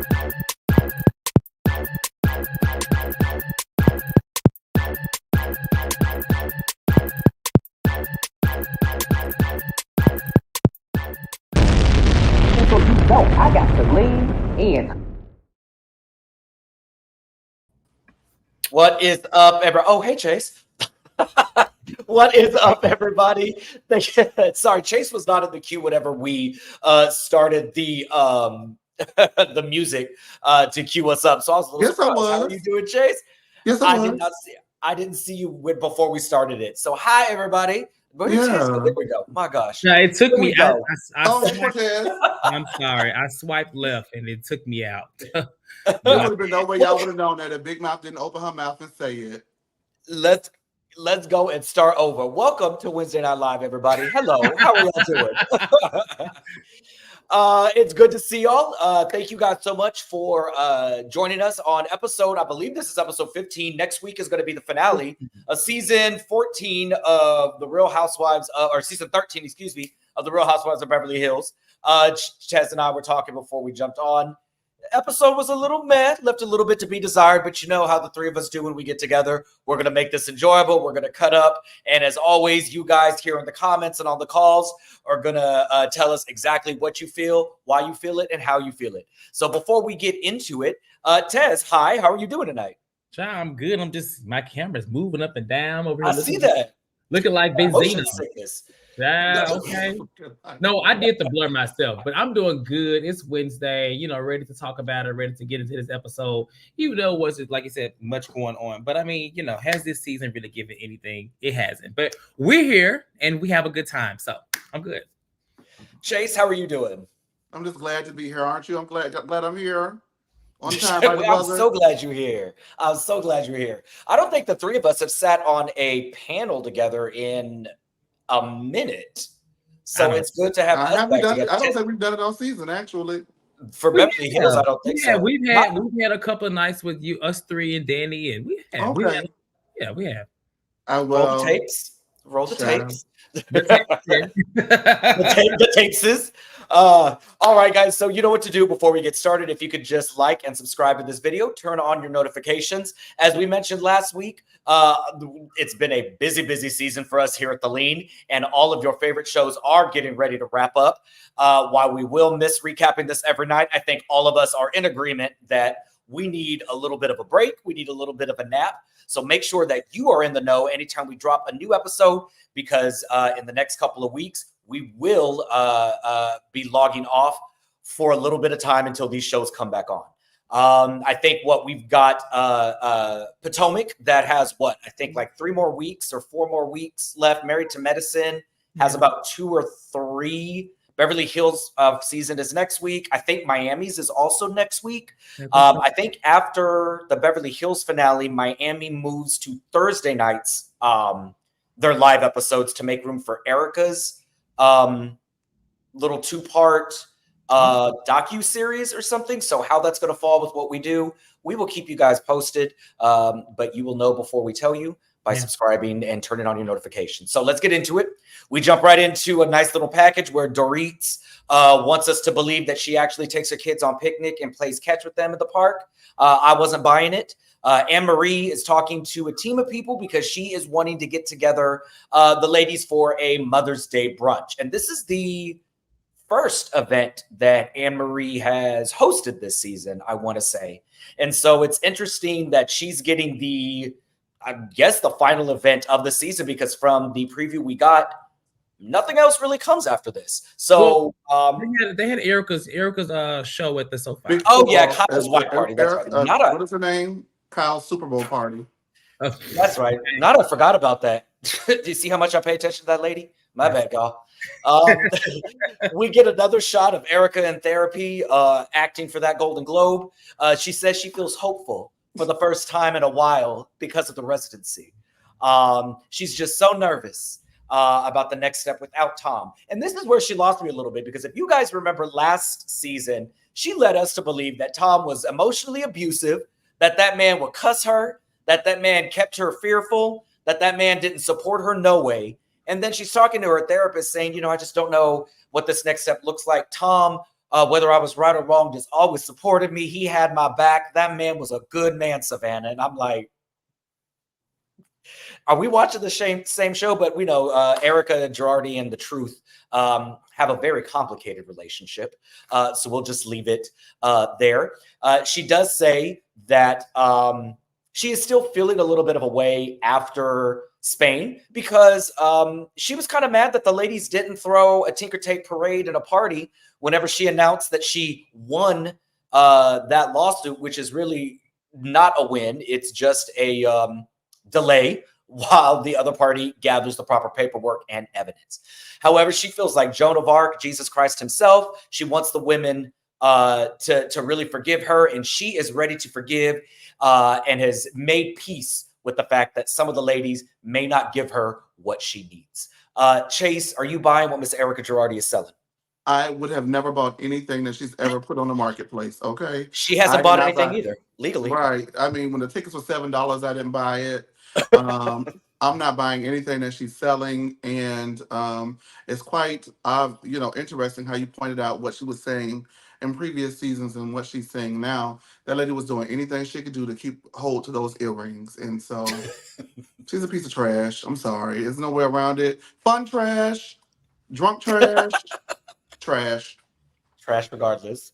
I got to lean in. What is up, everybody? Oh, hey, Chase. What is up, everybody? Sorry, Chase was not in the queue whenever we started the the music to cue us up. So I was a little surprised. How are you doing, Chase? Yes, I did not see. I didn't see you before we started it. So hi, everybody. Where did Chase go? There we go. My gosh. Yeah, it took me. I'm sorry. I swiped left and it took me out. There would have been no way y'all would have known that if Big Mouth didn't open her mouth and say it. Let's go and start over. Welcome to Wednesday Night Live, everybody. Hello. How are y'all doing? It's good to see y'all. Thank you guys so much for joining us on episode, I believe this is episode 15. Next week is going to be the finale of season 14 of The Real Housewives, or season 13, excuse me, of The Real Housewives of Beverly Hills. Chaz and I were talking before we jumped on. The episode was a little meh, left a little bit to be desired, but you know how the three of us do when we get together. We're going to make this enjoyable. We're going to cut up. And as always, you guys here in the comments and on the calls are going to tell us exactly what you feel, why you feel it, and how you feel it. So before we get into it, Tez, hi, how are you doing tonight? I'm good. My camera's moving up and down over here. I see that. Looking like Benzino. Sickness. Yeah, okay. No, I did the blur myself, but I'm doing good. It's Wednesday, ready to talk about it, ready to get into this episode. Even though it wasn't, like you said, much going on. But I mean, has this season really given anything? It hasn't. But we're here and we have a good time. So I'm good. Chase, how are you doing? I'm just glad to be here, aren't you? I'm glad I'm here. On time, I'm so glad you're here. I'm so glad you're here. I don't think the three of us have sat on a panel together in a minute, so it's good to have us back together. I don't think we've done it all season, actually. For Beverly Hills, I don't think so. We've had a couple of nights with you, us three and Danny, and we have. We have. Roll the tapes. Roll the tapes. The tapes. All right, guys. So you know what to do before we get started. If you could just like and subscribe to this video, turn on your notifications. As we mentioned last week, it's been a busy season for us here at The Lean, and all of your favorite shows are getting ready to wrap up. While we will miss recapping this every night, I think all of us are in agreement that we need a little bit of a break. We need a little bit of a nap. So make sure that you are in the know anytime we drop a new episode, because in the next couple of weeks, we will be logging off for a little bit of time until these shows come back on. I think what we've got Potomac that has like 3 more weeks or 4 more weeks left. Married to Medicine has about 2 or 3. Beverly Hills season is next week. I think Miami's is also next week. I think after the Beverly Hills finale, Miami moves to Thursday nights, their live episodes, to make room for Erica's little 2-part docu-series or something. So how that's going to fall with what we do, we will keep you guys posted. But you will know before we tell you by subscribing and turning on your notifications. So let's get into it. We jump right into a nice little package where Dorit's wants us to believe that she actually takes her kids on picnic and plays catch with them at the park. I wasn't buying it. Anne-Marie is talking to a team of people because she is wanting to get together the ladies for a Mother's Day brunch. And this is the first event that Anne-Marie has hosted this season, I want to say. And so it's interesting that she's getting the final event of the season, because from the preview we got, nothing else really comes after this. So they had Erica's show at the SoFi. Kyle's white party. That's right. What is her name? Kyle's Super Bowl party. That's right. I forgot about that. Do you see how much I pay attention to that lady? My bad, y'all. We get another shot of Erica in therapy, acting for that Golden Globe. She says she feels hopeful for the first time in a while because of the residency. She's just so nervous about the next step without Tom. And this is where she lost me a little bit, because if you guys remember last season, she led us to believe that Tom was emotionally abusive, that man would cuss her, that man kept her fearful, that man didn't support her no way. And then she's talking to her therapist saying, I just don't know what this next step looks like. Tom whether I was right or wrong, just always supported me. He had my back. That man was a good man, Savannah. And I'm like, are we watching the same show? But we know Erica Girardi and The Truth have a very complicated relationship. So we'll just leave it there. She does say that she is still feeling a little bit of a way after Spain because she was kind of mad that the ladies didn't throw a Tinker Tape parade and a party whenever she announced that she won that lawsuit, which is really not a win. It's just a delay while the other party gathers the proper paperwork and evidence. However, she feels like Joan of Arc, Jesus Christ himself. She wants the women to really forgive her, and she is ready to forgive and has made peace with the fact that some of the ladies may not give her what she needs. Chase, are you buying what Miss Erica Girardi is selling? I would have never bought anything that she's ever put on the marketplace. Okay, She hasn't bought anything either legally. Right. I mean, when the tickets were $7, I didn't buy it. I'm not buying anything that she's selling, and it's quite, interesting how you pointed out what she was saying in previous seasons and what she's saying now. That lady was doing anything she could do to keep hold to those earrings, and so she's a piece of trash. I'm sorry, there's no way around it. Fun trash, drunk trash, trash regardless.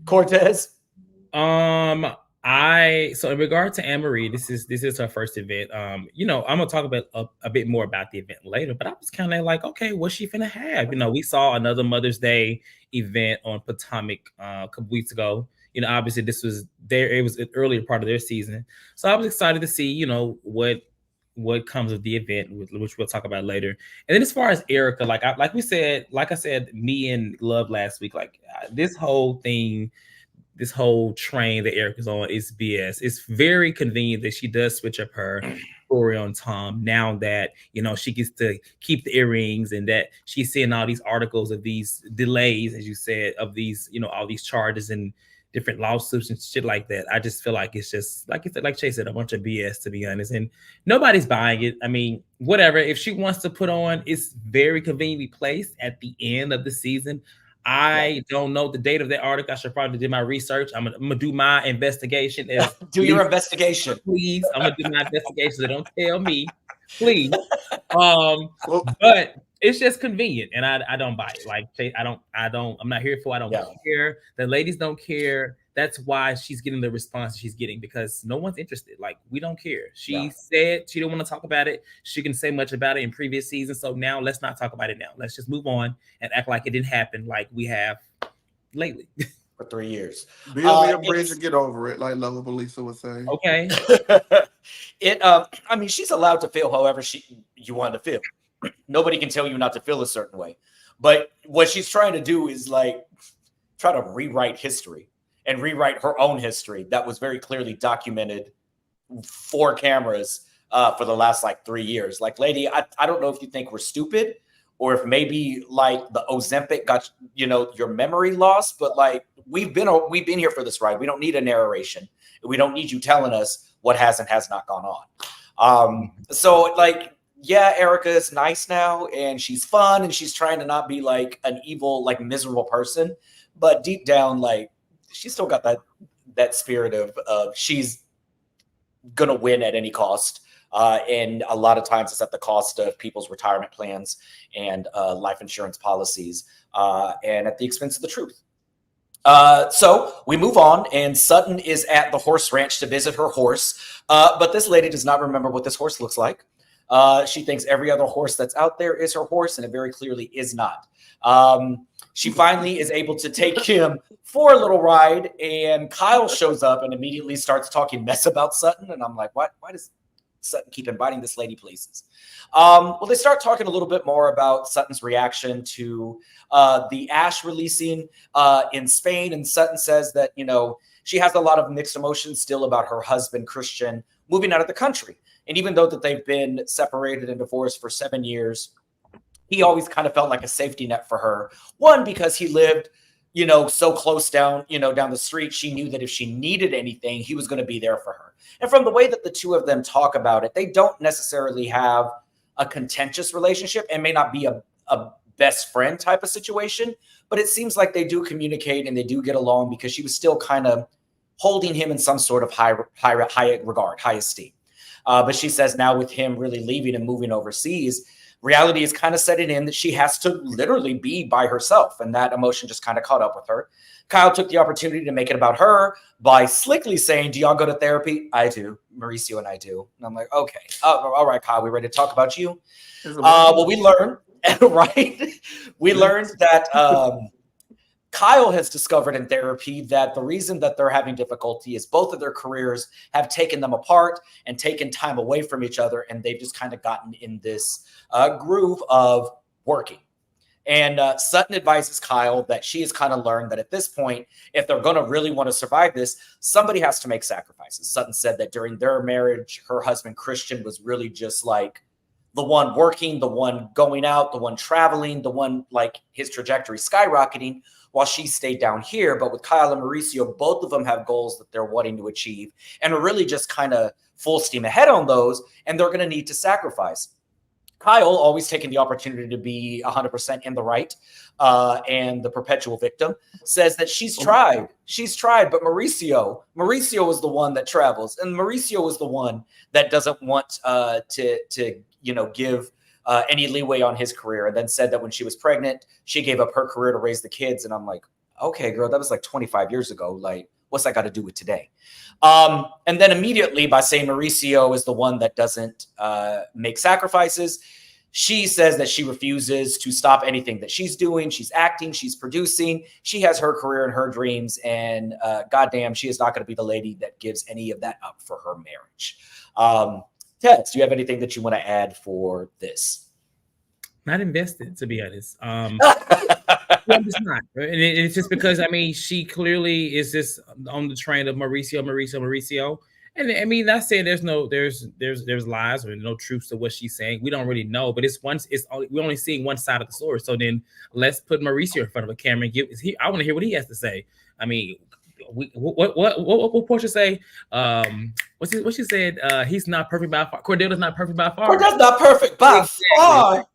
Cortez. So in regard to Anne-Marie, this is her first event. I'm gonna talk about a bit more about the event later, but I was kind of like, okay, what's she finna have? We saw another Mother's Day event on Potomac a couple weeks ago. Obviously this was it was an earlier part of their season, so I was excited to see what comes of the event, which we'll talk about later. And then as far as Erica, like I said, me and Love last week, this whole thing. This whole train that Erica's on is BS. It's very convenient that she does switch up her story on Tom now that, she gets to keep the earrings and that she's seeing all these articles of these delays, as you said, of these, all these charges and different lawsuits and shit like that. I just feel like it's just, like Chase said, a bunch of BS, to be honest. And nobody's buying it. I mean, whatever. If she wants to put on, it's very conveniently placed at the end of the season. I don't know the date of that article. I should probably do my research. I'm gonna do my investigation. Do your investigation, please. I'm gonna do my investigation. So don't tell me, please. But it's just convenient, and I don't buy it. Like I'm not here for. I don't care. The ladies don't care. That's why she's getting the response she's getting, because no one's interested. Like, we don't care. She said she didn't want to talk about it. She can say much about it in previous seasons. So now let's not talk about it now. Let's just move on and act like it didn't happen like we have lately. For 3 years. Build me a bridge and get over it, like lovable Lisa would say. Okay. I mean, she's allowed to feel however you want to feel. Nobody can tell you not to feel a certain way. But what she's trying to do is try to rewrite history. And rewrite her own history that was very clearly documented for cameras for the last 3 years. Lady, I don't know if you think we're stupid or if maybe the Ozempic got your memory lost, but we've been here for this ride. We don't need a narration. We don't need you telling us what has and has not gone on. So Erica is nice now and she's fun and she's trying to not be an evil, miserable person, but deep down, she's still got that spirit of she's gonna win at any cost, and a lot of times it's at the cost of people's retirement plans and life insurance policies, and at the expense of the truth. So we move on, and Sutton is at the horse ranch to visit her horse, but this lady does not remember what this horse looks like. She thinks every other horse that's out there is her horse, and it very clearly is not. She finally is able to take him for a little ride, and Kyle shows up and immediately starts talking mess about Sutton. And I'm like, why does Sutton keep inviting this lady places? Well, they start talking a little bit more about Sutton's reaction to the Ash releasing in Spain. And Sutton says that, she has a lot of mixed emotions still about her husband, Christian, moving out of the country. And even though that they've been separated and divorced for 7 years, he always kind of felt like a safety net for her. One, because he lived, so close down the street. She knew that if she needed anything, he was going to be there for her. And from the way that the two of them talk about it, they don't necessarily have a contentious relationship and may not be a best friend type of situation, but it seems like they do communicate and they do get along because she was still kind of holding him in some sort of high regard, high esteem. But she says now with him really leaving and moving overseas, reality is kind of setting in that she has to literally be by herself. And that emotion just kind of caught up with her. Kyle took the opportunity to make it about her by slickly saying, do y'all go to therapy? I do. Mauricio and I do. And I'm like, okay. All right, Kyle, we ready to talk about you? Well, we learned, right? We learned that Kyle has discovered in therapy that the reason that they're having difficulty is both of their careers have taken them apart and taken time away from each other. And they've just kind of gotten in this groove of working. And Sutton advises Kyle that she has kind of learned that at this point, if they're going to really want to survive this, somebody has to make sacrifices. Sutton said that during their marriage, her husband, Christian, was really just like the one working, the one going out, the one traveling, the one like his trajectory skyrocketing while she stayed down here. But with Kyle and Mauricio, both of them have goals that they're wanting to achieve and are really just kind of full steam ahead on those. And they're going to need to sacrifice. Kyle, always taking the opportunity to be 100% in the right and the perpetual victim, says that she's tried, but Mauricio is the one that travels, and Mauricio is the one that doesn't want to give any leeway on his career, and then said that when she was pregnant, she gave up her career to raise the kids. And I'm like, okay, girl, that was like 25 years ago. Like, what's that got to do with today? And then immediately by saying Mauricio is the one that doesn't make sacrifices, she says that she refuses to stop anything that she's doing. She's acting, she's producing. She has her career and her dreams. And goddamn, she is not going to be the lady that gives any of that up for her marriage. Tess, do you have anything that you want to add for this? Not invested, to be honest. I'm just not. And it's just because, I mean, she clearly is just on the train of Mauricio. And I mean, not saying there's lies or no truths to what she's saying. We don't really know, but we're only seeing one side of the story. So then let's put Mauricio in front of a camera and I want to hear what he has to say. I mean, what Portia say? What she said? He's not perfect by far. Cordelia's not perfect by far. Cordelia's not perfect by far.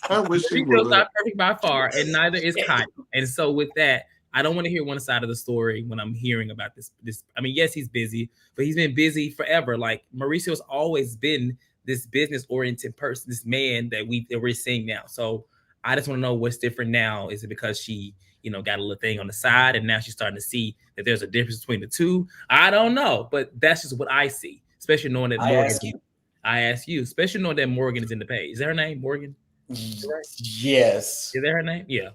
I wish she would. Cordelia's not perfect by far, and neither is Kyle. And so with that, I don't want to hear one side of the story when I'm hearing about this. I mean, yes, he's busy, but he's been busy forever. Like Mauricio's always been this business-oriented person, this man that we're seeing now. So I just want to know what's different now. Is it because she, got a little thing on the side, and now she's starting to see that there's a difference between the two? I don't know, but that's just what I see, especially knowing that I ask you, especially knowing that Morgan is in the page. Is that her name, Morgan? Yes. Is that her name? Yeah.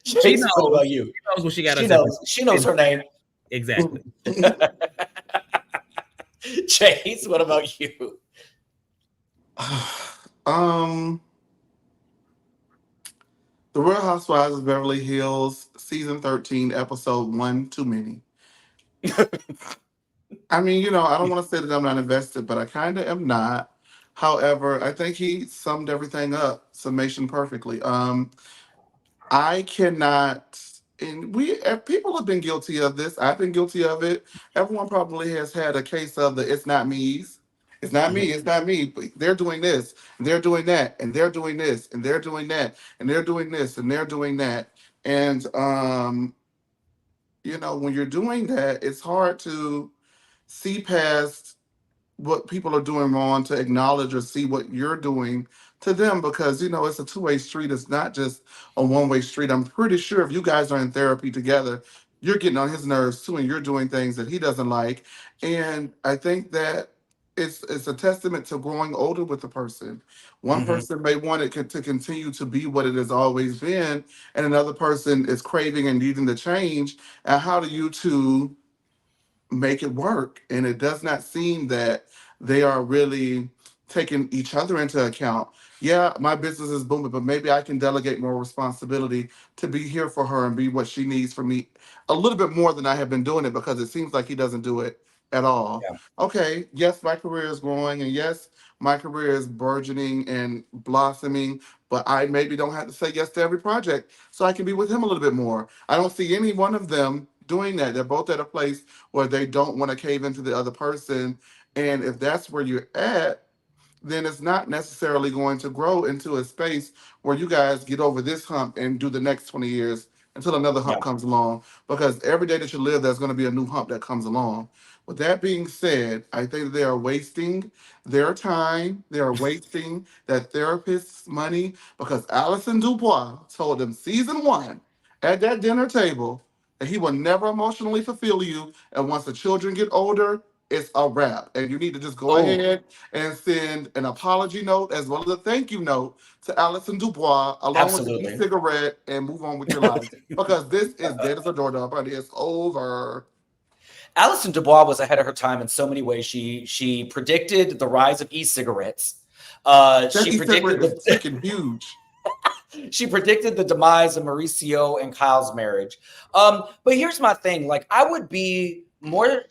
She knows. What about you? She knows what she got. She knows her name. Exactly. Chase, what about you? The Real Housewives of Beverly Hills, season 13, episode 1, too many. I mean, I don't want to say that I'm not invested, but I kind of am not. However, I think he summed everything up, summation perfectly. I cannot, and people have been guilty of this. I've been guilty of it. Everyone probably has had a case of the "it's not me's." It's not me. It's not me. But they're doing this, and they're doing that, and they're doing this, and they're doing that, and they're doing this, and they're doing that. And when you're doing that, it's hard to see past what people are doing wrong to acknowledge or see what you're doing to them, because it's a two-way street. It's not just a one-way street. I'm pretty sure if you guys are in therapy together, you're getting on his nerves too, and you're doing things that he doesn't like. And I think that it's a testament to growing older with the person. One person may want it to continue to be what it has always been, and another person is craving and needing the change. And how do you two make it work? And it does not seem that they are really taking each other into account. Yeah, my business is booming, but maybe I can delegate more responsibility to be here for her and be what she needs from me a little bit more than I have been doing it, because it seems like he doesn't do it at all. Yeah. Okay, yes, my career is growing, and yes, my career is burgeoning and blossoming, but I maybe don't have to say yes to every project so I can be with him a little bit more. I don't see any one of them doing that. They're both at a place where they don't want to cave into the other person. And if that's where you're at, then it's not necessarily going to grow into a space where you guys get over this hump and do the next 20 years until another Yeah, hump comes along. Because every day that you live, there's going to be a new hump that comes along. With that being said, I think they are wasting their time. They are wasting that therapist's money because Allison Dubois told them season one at that dinner table that he will never emotionally fulfill you. And once the children get older, it's a wrap. And you need to just go oh, ahead and send an apology note as well as a thank you note to Allison Dubois along with the absolutely. e-cigarette and move on with your life. Because this is dead as a doorknob, honey. It's over. Alison Dubois was ahead of her time in so many ways. She predicted the rise of e-cigarettes. That She e-cigarette predicted is the freaking huge. she predicted the demise of Mauricio and Kyle's marriage. But here's my thing: like, I would be more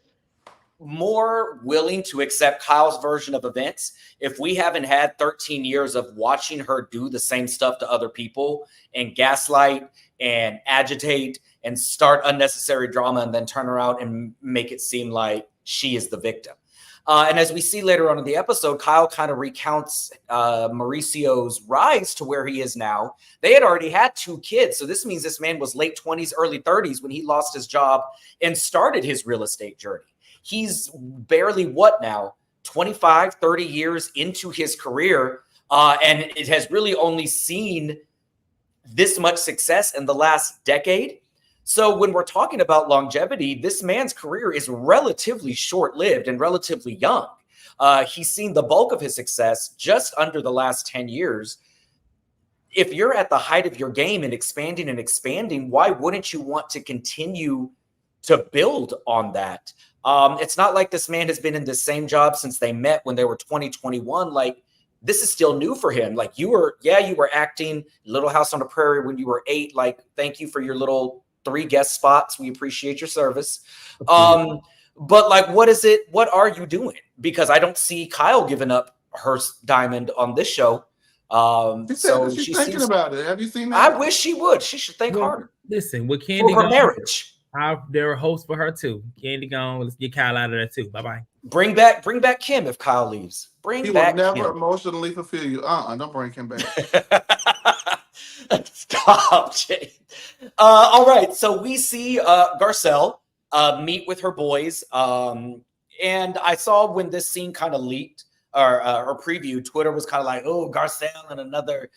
willing to accept Kyle's version of events if we haven't had 13 years of watching her do the same stuff to other people and gaslight and agitate and start unnecessary drama and then turn around and make it seem like she is the victim. And as we see later on in the episode, Kyle kind of recounts Mauricio's rise to where he is now. They had already had 2 kids. So this means this man was late 20s, early 30s when he lost his job and started his real estate journey. He's barely what now? 25, 30 years into his career. And it has really only seen this much success in the last decade. So when we're talking about longevity, this man's career is relatively short-lived and relatively young. He's seen the bulk of his success just under the last 10 years. If you're at the height of your game and expanding, why wouldn't you want to continue to build on that? It's not like this man has been in the same job since they met when they were 20, 21. Like, this is still new for him. Like, you were acting Little House on the Prairie when you were 8. Like, thank you for your little 3 guest spots. We appreciate your service. But like, what is it? What are you doing? Because I don't see Kyle giving up her diamond on this show. She said that So she's she thinking seems, about it. Have you seen I that? wish she would. She should think Well, harder listen, with for Candy her gone, marriage. there are hosts for her too. Candy gone. Let's get Kyle out of there too. Bye bye. Bring back Kim if Kyle leaves. He Bring will back never Kim. emotionally fulfill you. Don't bring him back. Stop, Jay. All right, so we see Garcelle meet with her boys, and I saw when this scene kind of leaked or previewed, Twitter was kind of like, "Oh, Garcelle and another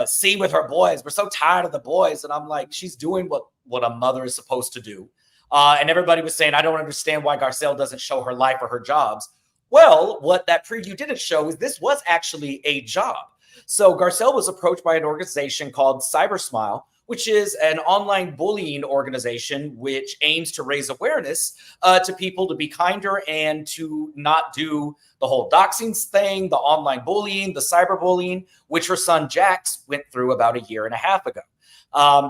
scene with her boys. We're so tired of the boys," and I'm like, "She's doing what a mother is supposed to do." And everybody was saying, "I don't understand why Garcelle doesn't show her life or her jobs." Well, what that preview didn't show is this was actually a job. So Garcelle was approached by an organization called CyberSmile, which is an online bullying organization which aims to raise awareness to people to be kinder and to not do the whole doxing thing, the online bullying, the cyberbullying, which her son Jax went through about a year and a half ago.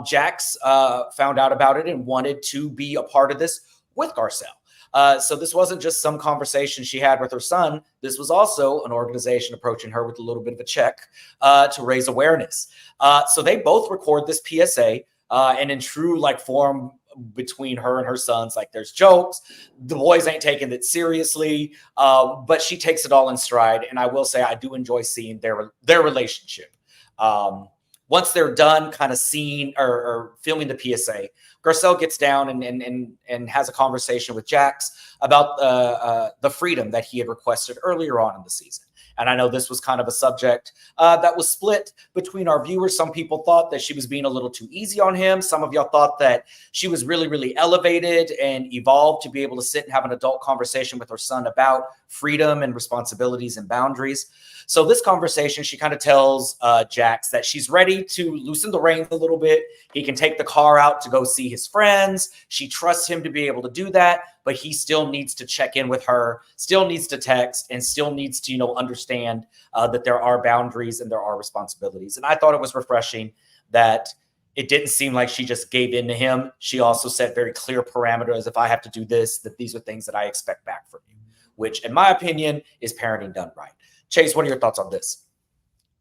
Jax found out about it and wanted to be a part of this with Garcelle. So this wasn't just some conversation she had with her son. This was also an organization approaching her with a little bit of a check to raise awareness. So they both record this PSA, and in true like form between her and her sons, like there's jokes. The boys ain't taking it seriously, but she takes it all in stride. And I will say I do enjoy seeing their relationship. Once they're done kind of seeing or filming the PSA, Garcelle gets down and has a conversation with Jax about the freedom that he had requested earlier on in the season. And I know this was kind of a subject that was split between our viewers. Some people thought that she was being a little too easy on him. Some of y'all thought that she was really, really elevated and evolved to be able to sit and have an adult conversation with her son about freedom and responsibilities and boundaries. So this conversation, she kind of tells Jax that she's ready to loosen the reins a little bit. He can take the car out to go see his friends. She trusts him to be able to do that, but he still needs to check in with her, still needs to text, and still needs to, understand that there are boundaries and there are responsibilities. And I thought it was refreshing that it didn't seem like she just gave in to him. She also set very clear parameters. If I have to do this, that these are things that I expect back from you, which in my opinion is parenting done right. Chase, what are your thoughts on this?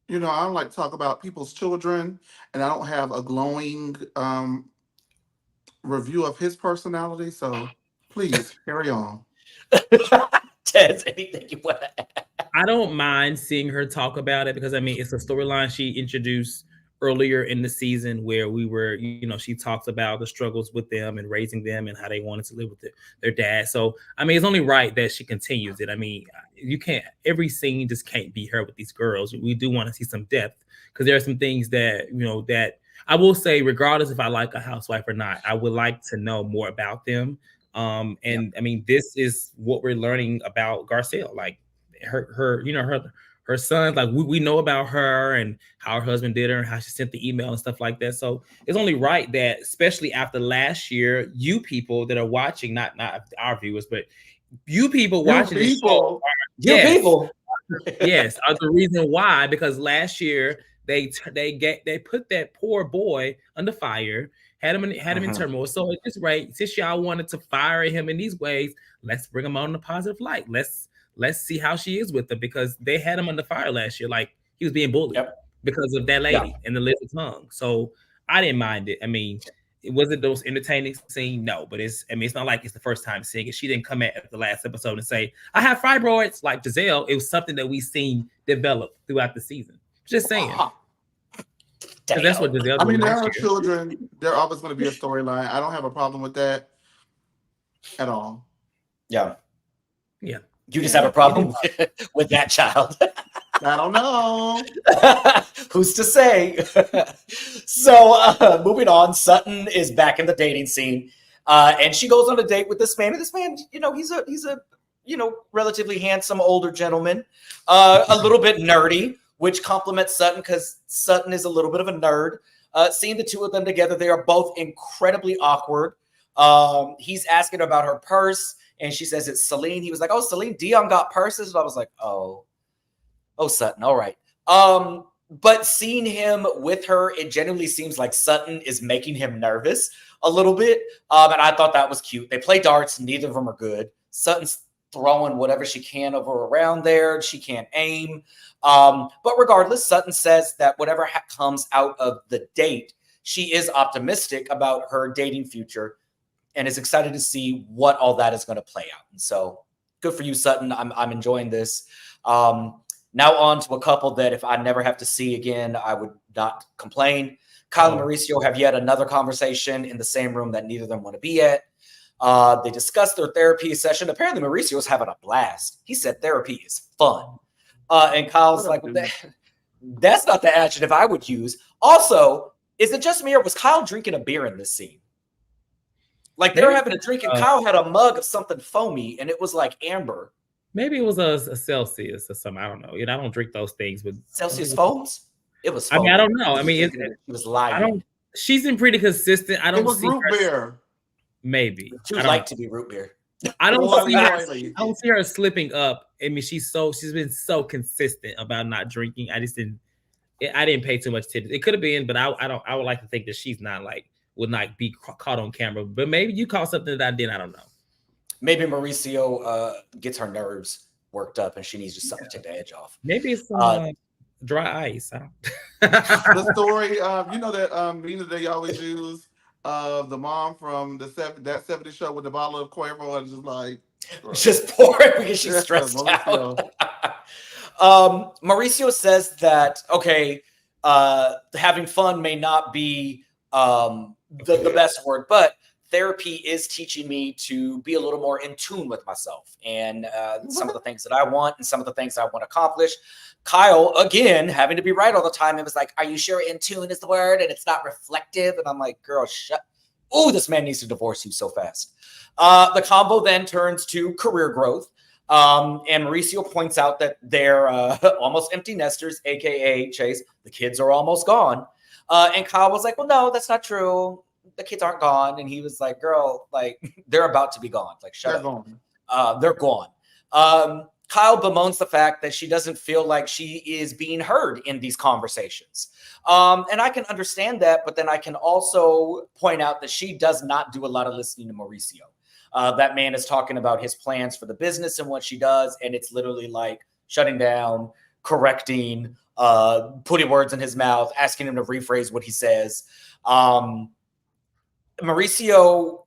I don't like to talk about people's children, and I don't have a glowing review of his personality. So please carry on. Tez, anything you want to add? I don't mind seeing her talk about it because I mean it's a storyline she introduced earlier in the season where we were, she talks about the struggles with them and raising them and how they wanted to live with their dad. So I mean, it's only right that she continues it. I mean, you can't every scene just can't be her with these girls. We do want to see some depth because there are some things that that I will say, regardless if I like a housewife or not, I would like to know more about them. And I mean, this is what we're learning about Garcelle. Like her son, like we know about her and how her husband did her and how she sent the email and stuff like that. So it's only right that, especially after last year, you people that are watching, not our viewers, but you people watching this show, yes, are the reason why. Because last year they put that poor boy under fire, had him in turmoil. So at this rate, since y'all wanted to fire him in these ways, let's bring him on a positive light. Let's see how she is with him, because they had him under fire last year. Like, he was being bullied because of that lady and the lizard tongue. So I didn't mind it. I mean, it wasn't the most entertaining scene, no, but it's not like it's the first time seeing it. She didn't come at the last episode and say, I have fibroids like Giselle. It was something that we seen develop throughout the season. Just saying. Because that's what Giselle did. I mean, there are children. There always going to be a storyline. I don't have a problem with that at all. Yeah. Yeah. You just have a problem with that child. I don't know. Who's to say? So moving on, Sutton is back in the dating scene, and she goes on a date with this man. And this man, he's a relatively handsome older gentleman, a little bit nerdy, which compliments Sutton because Sutton is a little bit of a nerd. Seeing the two of them together, they are both incredibly awkward. He's asking about her purse, and she says it's Celine. He was like, "Oh, Celine Dion got purses." And I was like, "Oh, Sutton, all right." But seeing him with her, it genuinely seems like Sutton is making him nervous a little bit. And I thought that was cute. They play darts. Neither of them are good. Sutton's throwing whatever she can over around there. She can't aim. But regardless, Sutton says that whatever comes out of the date, she is optimistic about her dating future and is excited to see what all that is going to play out. And so good for you, Sutton. I'm enjoying this. Now on to a couple that if I never have to see again, I would not complain. Kyle and Mauricio have yet another conversation in the same room that neither of them want to be at. They discussed their therapy session. Apparently, Mauricio was having a blast. He said therapy is fun. And Kyle's like, that's not the adjective I would use. Also, is it just me or was Kyle drinking a beer in this scene? Like, they were having a drink and Kyle had a mug of something foamy and it was like amber. Maybe it was a Celsius or something. I don't know. I don't drink those things. But Celsius foams? It was foamy. I mean, I don't know. I mean, it was lying. She's been pretty consistent. I don't see root beer. Maybe. She would like to be root beer. I don't see her slipping up. I mean, she's been so consistent about not drinking. I didn't pay too much attention. It could have been, but I would like to think that she's not would not be caught on camera. But maybe you caught something that I did. I don't know. Maybe Mauricio gets her nerves worked up and she needs just something to take the edge off. Maybe it's some dry ice. The story, that meme that they always use of the mom from that 70s show with the bottle of Cuervo and just pour it because she's stressed out. Mauricio says that, having fun may not be the best word, but therapy is teaching me to be a little more in tune with myself and some of the things that I want and some of the things I want to accomplish. Kyle, again, having to be right all the time. It was like, are you sure in tune is the word? And it's not reflective. And I'm like, girl, shut. Oh, this man needs to divorce you so fast. The combo then turns to career growth. And Mauricio points out that they're almost empty nesters, AKA Chase. The kids are almost gone. And Kyle was like, well, no, that's not true. The kids aren't gone. And he was like, girl, they're about to be gone. Shut up. They're gone. Kyle bemoans the fact that she doesn't feel like she is being heard in these conversations. And I can understand that, but then I can also point out that she does not do a lot of listening to Mauricio. That man is talking about his plans for the business and what she does. And it's literally like shutting down, correcting, putting words in his mouth, asking him to rephrase what he says. Mauricio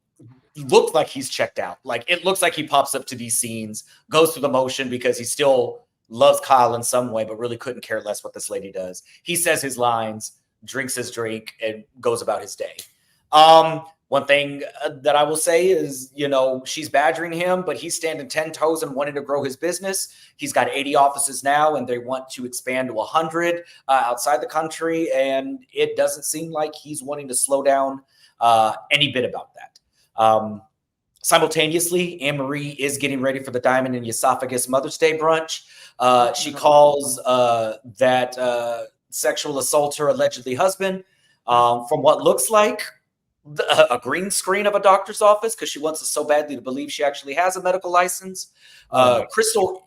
looked like he's checked out. It looks like he pops up to these scenes, goes through the motion because he's still loves Kyle in some way, but really couldn't care less what this lady does. He says his lines, drinks his drink, and goes about his day. One thing that I will say is, you know, she's badgering him, but he's standing 10 toes and wanting to grow his business. He's got 80 offices now, and they want to expand to 100 outside the country. And it doesn't seem like he's wanting to slow down any bit about that. Simultaneously, Anne-Marie is getting ready for the Diamond and Esophagus Mother's Day brunch. She calls that sexual assaulter allegedly husband from what looks like a green screen of a doctor's office, because she wants us so badly to believe she actually has a medical license. Crystal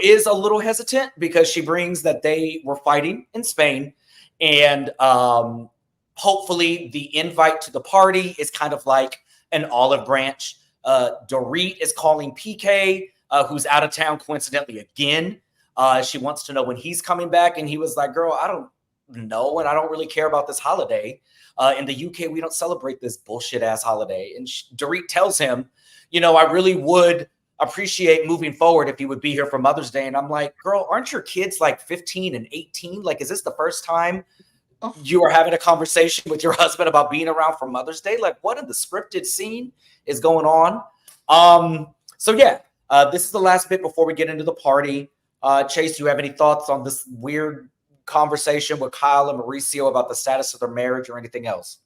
is a little hesitant because she brings that they were fighting in Spain, and hopefully the invite to the party is kind of like an olive branch. Dorit is calling PK, who's out of town coincidentally again. She wants to know when he's coming back, and he was like, girl, I don't know, and I don't really care about this holiday. In the UK, we don't celebrate this bullshit ass holiday. And Dorit tells him, you know, I really would appreciate moving forward if you would be here for Mother's Day. And I'm like, girl, aren't your kids like 15 and 18? Like, is this the first time you are having a conversation with your husband about being around for Mother's Day? Like, what in the scripted scene is going on? So yeah, this is the last bit before we get into the party. Chase, do you have any thoughts on this weird conversation with Kyle and Mauricio about the status of their marriage or anything else?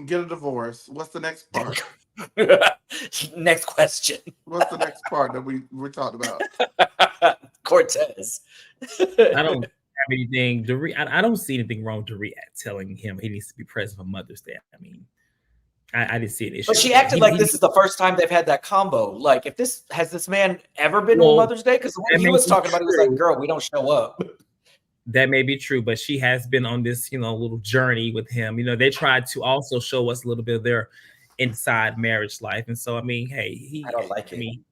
Get a divorce. What's the next part? Next question. What's the next part that we talked about? Cortez. I don't have anything. I don't see anything wrong with Dorit telling him he needs to be present for Mother's Day. I mean, I didn't see an issue. But she acted like this is the first time they've had that combo. Like, if has this man ever been on Mother's Day? Because when he was talking about it, he was like, girl, we don't show up. That may be true, but she has been on this, you know, little journey with him. You know, they tried to also show us a little bit of their inside marriage life. And so, I mean, hey, I don't like it. I mean,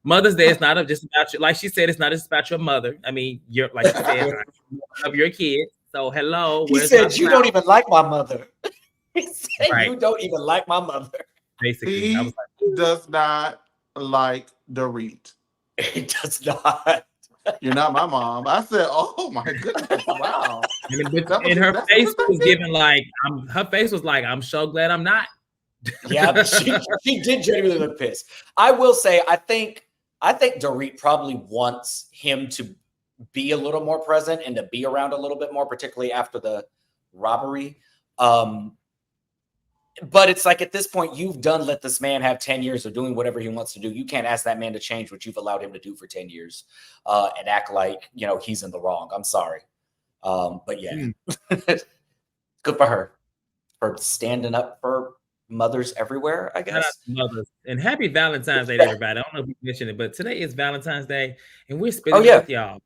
Mother's Day is not just about you. Like she said, it's not just about your mother. I mean, you're like you said, of your kids. So hello. He said, you don't even like my mother. He said, right. You don't even like my mother. Basically, he does not like Dorit. He does not. You're not my mom. I said, oh my goodness, wow. And her face was given like, her face was like, I'm so glad I'm not. Yeah, she did genuinely look pissed. I will say, I think Dorit probably wants him to be a little more present and to be around a little bit more, particularly after the robbery. But it's like, at this point, you've let this man have 10 years of doing whatever he wants to do. You can't ask that man to change what you've allowed him to do for 10 years and act like, you know, he's in the wrong. I'm sorry. But yeah, good for her for standing up for mothers everywhere, I guess. Mothers. And happy Valentine's Day to everybody. I don't know if you mentioned it, but today is Valentine's Day, and we're spending it with y'all.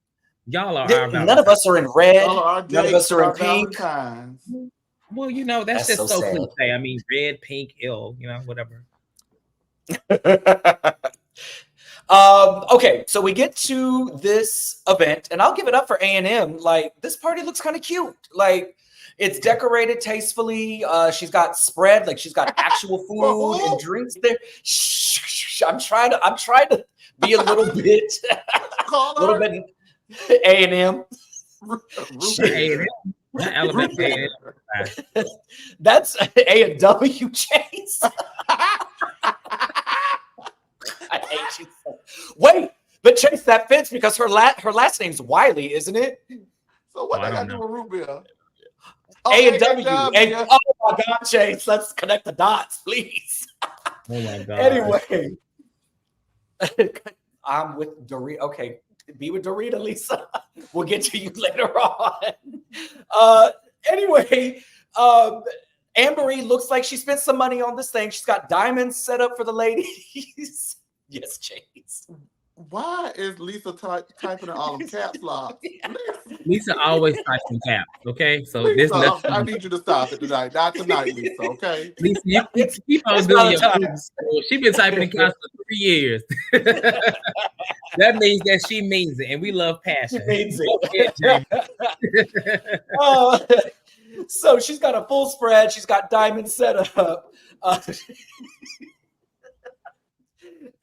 Y'all are our Valentine's. None of us are in red. None of us are in pink. Valentine's. Well, you know, that's just so cliche. I mean, red, pink, ill, you know, whatever. Okay, so we get to this event, and I'll give it up for A&M. Like, this party looks kind of cute. Like, it's decorated tastefully. She's got spread, like she's got actual food and drinks there. Shh, I'm trying to be a little bit, A&M. A&M. A&M. That's A&W, Chase. I hate you so. Wait, but Chase, that fits because her last name's Wiley, isn't it? So what they got to do with root beer? A&W. Oh my God, Chase, let's connect the dots, please. Oh my God. Anyway, I'm with Dorita. Okay, be with Dorita, Lisa. We'll get to you later on. Anyway, Anne-Marie looks like she spent some money on this thing. She's got diamonds set up for the ladies. Yes, Chase. Why is Lisa typing in all of caps lock? Lisa always types in caps, okay? So Lisa, I need you to stop it tonight. Not tonight, Lisa, okay? Lisa, you keep on doing your things. She's been typing in caps for 3 years. That means that she means it, and we love passion. She means it. So she's got a full spread. She's got diamonds set up.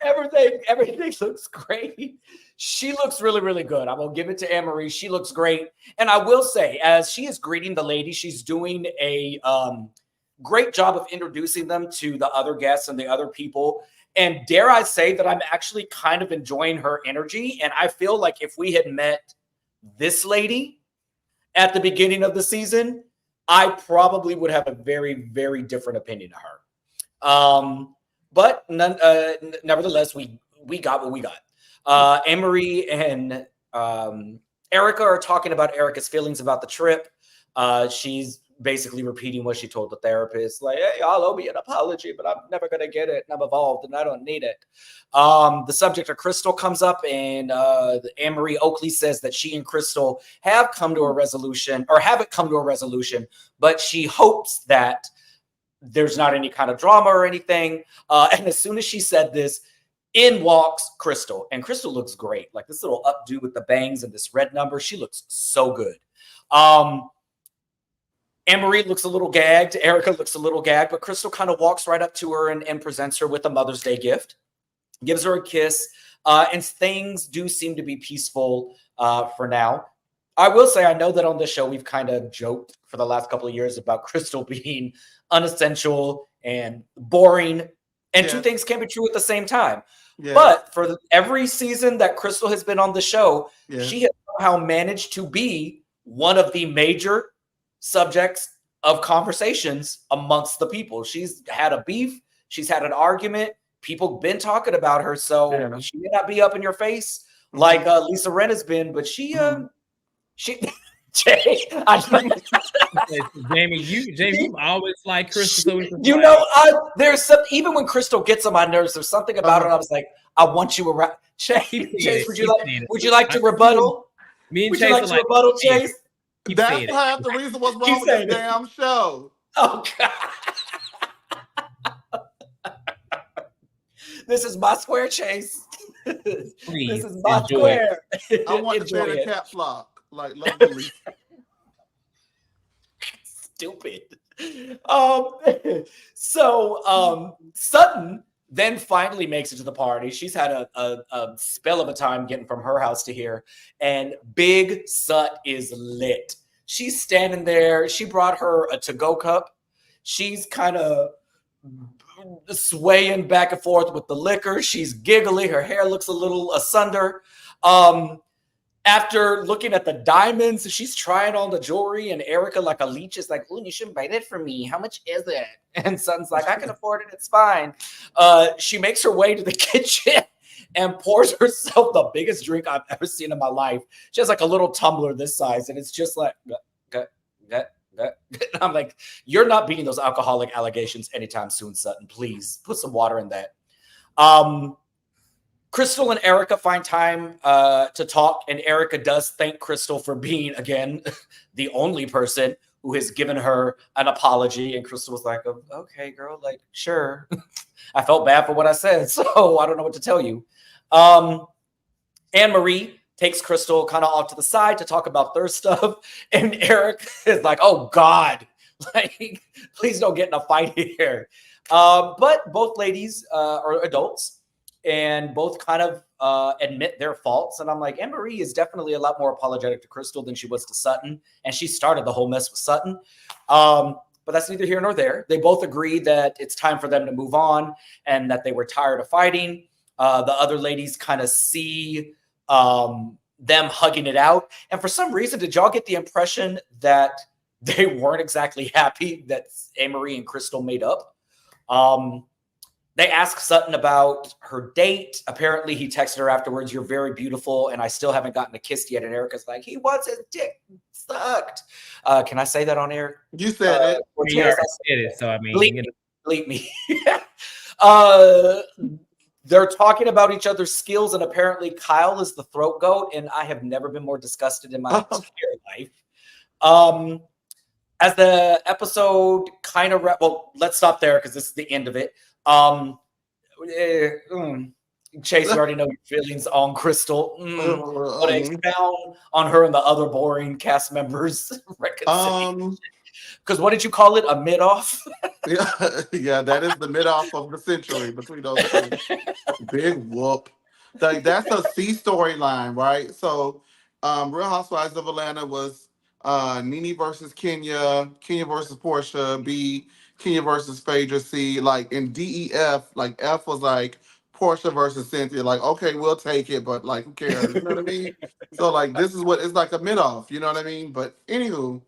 Everything looks great. She looks really, really good. I'm gonna give it to Anne-Marie. She looks great. And I will say, as she is greeting the ladies, she's doing a great job of introducing them to the other guests and the other people. And dare I say that I'm actually kind of enjoying her energy. And I feel like if we had met this lady at the beginning of the season, I probably would have a very, very different opinion of her. But nevertheless, we got what we got. Anne-Marie and Erica are talking about Erica's feelings about the trip. She's basically repeating what she told the therapist, like, hey, I'll owe me an apology, but I'm never going to get it. And I'm evolved and I don't need it. The subject of Crystal comes up, and Anne-Marie Oakley says that she and Crystal have come to a resolution, or haven't come to a resolution, but she hopes that there's not any kind of drama or anything. And as soon as she said this, in walks Crystal. And Crystal looks great. Like this little updo with the bangs and this red number. She looks so good. Anne-Marie looks a little gagged. Erica looks a little gagged, but Crystal kind of walks right up to her and presents her with a Mother's Day gift, gives her a kiss, and things do seem to be peaceful for now. I will say, I know that on this show, we've kind of joked for the last couple of years about Crystal being unessential and boring, and two things can be true at the same time. Yeah. But for every season that Crystal has been on the show, she has somehow managed to be one of the major subjects of conversations amongst the people. She's had a beef. She's had an argument. People been talking about her. So she may not be up in your face like Lisa Ren has been, but she Jay, Jamie, you always like Crystal. So there's some, even when Crystal gets on my nerves, there's something about it. I was like, I want you around. Chase, would you like to rebuttal? Me and would Chase you like to rebuttal, Chase? That's half the reason what's wrong with this damn show. Oh God. This is my square, Chase. Please, this is my square. I want to say the caps lock. Like luckily. Stupid. So Sutton then finally makes it to the party. She's had a spell of a time getting from her house to here, and Big Sut is lit. She's standing there. She brought her a to-go cup. She's kind of swaying back and forth with the liquor. She's giggly. Her hair looks a little asunder. After looking at the diamonds, she's trying on the jewelry, and Erica, like a leech, is like, "Oh, you shouldn't buy that for me. How much is it?" And Son's like, "I can afford it. It's fine." She makes her way to the kitchen and pours herself the biggest drink I've ever seen in my life. She has like a little tumbler this size, and it's just like, I'm like, "You're not beating those alcoholic allegations anytime soon, Sutton. Please put some water in that." Crystal and Erica find time to talk, and Erica does thank Crystal for being, again, the only person who has given her an apology. And Crystal was like, okay, girl, like, sure. I felt bad for what I said, so I don't know what to tell you. Anne-Marie takes Crystal kind of off to the side to talk about their stuff, and Eric is like, oh, God, like, please don't get in a fight here. But both ladies are adults, and both kind of admit their faults. And I'm like, Anne-Marie is definitely a lot more apologetic to Crystal than she was to Sutton. And she started the whole mess with Sutton. But that's neither here nor there. They both agree that it's time for them to move on and that they were tired of fighting. The other ladies kind of see them hugging it out. And for some reason, did y'all get the impression that they weren't exactly happy that Anne-Marie and Crystal made up? They ask Sutton about her date. Apparently, he texted her afterwards, "You're very beautiful, and I still haven't gotten a kiss yet." And Erica's like, he wants his dick sucked. Can I say that on air? You said it. You already said it, so I mean, bleep me. They're talking about each other's skills, and apparently Kyle is the throat goat, and I have never been more disgusted in my entire life. As the episode kind of let's stop there because this is the end of it. Chase, you already know your feelings on Crystal. But expound on her and the other boring cast members. Because what did you call it? A mid-off? Yeah, that is the mid-off of the century between those two. Big whoop. Like that's a C storyline, right? So, Real Housewives of Atlanta was Nene versus Kenya, Kenya versus Portia, B, Kenya versus Phaedra, C. Like in DEF, like F was like Portia versus Cynthia. Like, okay, we'll take it, but like, who cares? You know what I mean? So, like, this is what it's like a mid-off. You know what I mean? But anywho.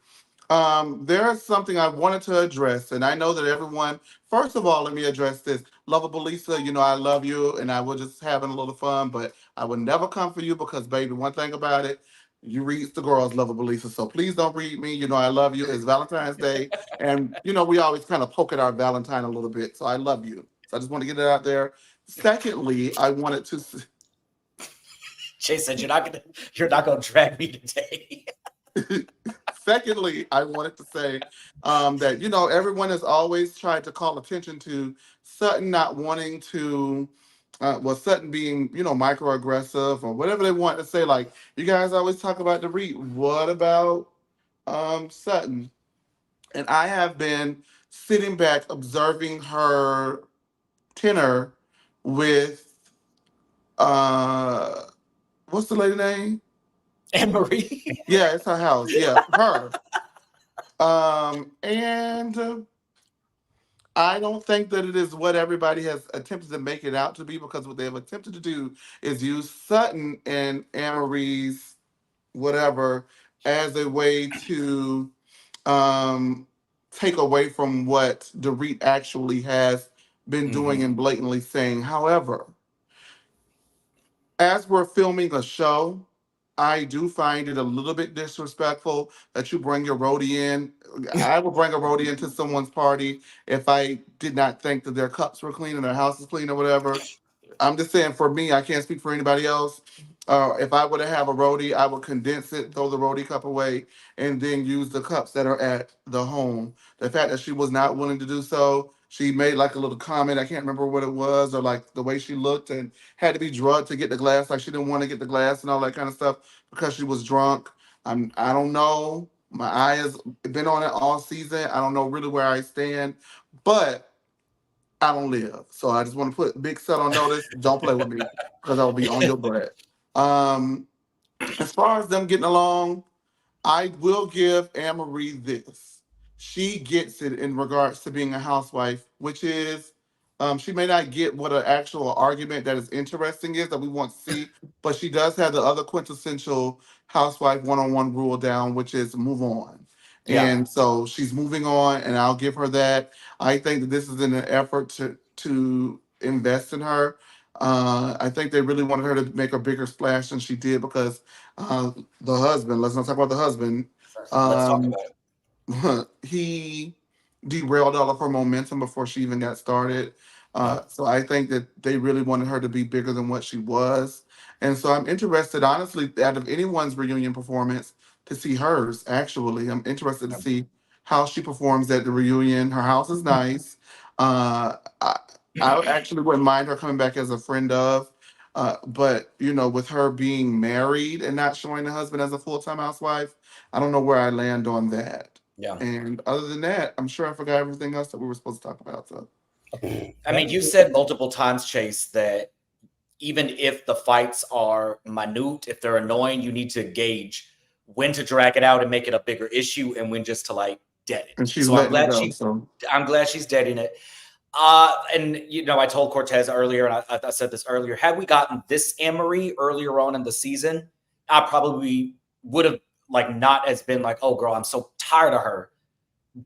There's something I wanted to address, and I know that everyone. First of all, let me address this. Lovable Lisa, you know I love you, and I was just having a little fun, but I would never come for you because, baby, one thing about it, you read the girls, Lovable Lisa. So please don't read me. You know I love you. It's Valentine's Day, and you know we always kind of poke at our Valentine a little bit. So I love you. So I just want to get it out there. Secondly, I wanted to. Chase said, you're not gonna drag me today. Secondly, I wanted to say that you know everyone has always tried to call attention to Sutton not wanting to, well, Sutton being you know microaggressive or whatever they want to say. Like you guys always talk about the REIT. What about Sutton? And I have been sitting back observing her tenor with uh, what's the lady name? Anne Marie. Yeah, it's her house. Yeah, her. And I don't think that it is what everybody has attempted to make it out to be because what they have attempted to do is use Sutton and Anne-Marie's whatever as a way to um, take away from what the REIT actually has been doing and blatantly saying. However, as we're filming a show, I do find it a little bit disrespectful that you bring your roadie in. I would bring a roadie into someone's party if I did not think that their cups were clean and their house is clean or whatever. I'm just saying for me, I can't speak for anybody else. If I were to have a roadie, I would condense it, throw the roadie cup away, and then use the cups that are at the home. The fact that she was not willing to do so, she made like a little comment. I can't remember what it was, or like the way she looked and had to be drugged to get the glass. Like she didn't want to get the glass and all that kind of stuff because she was drunk. I don't know. My eye has been on it all season. I don't know really where I stand, but I don't live. So I just want to put Big Set on notice. Don't play with me because I'll be on your bread. Um, as far as them getting along, I will give Anne Marie this. She gets it in regards to being a housewife, which is she may not get what an actual argument that is interesting is that we want to see, but she does have the other quintessential housewife one-on-one rule down, which is move on. Yeah. And so she's moving on, and I'll give her that. I think that this is in an effort to invest in her. I think they really wanted her to make a bigger splash than she did because the husband, let's not talk about the husband. Let's talk Um, about it. he derailed all of her momentum before she even got started. Yeah. So I think that they really wanted her to be bigger than what she was. And so I'm interested, honestly, out of anyone's reunion performance, to see hers. Actually, I'm interested to see how she performs at the reunion. Her house is nice. I actually wouldn't mind her coming back as a friend of. But you know, with her being married and not showing the husband as a full-time housewife, I don't know where I land on that. Yeah. And other than that, I'm sure I forgot everything else that we were supposed to talk about. So I mean, you said multiple times, Chase, that even if the fights are minute, if they're annoying, you need to gauge when to drag it out and make it a bigger issue and when just to like dead it. and she's So letting it go. I'm glad she's deading it. And you know, I told Cortez earlier, and I said this earlier, had we gotten this Anne Marie earlier on in the season, I probably would have like not as been like, oh girl, I'm so tired of her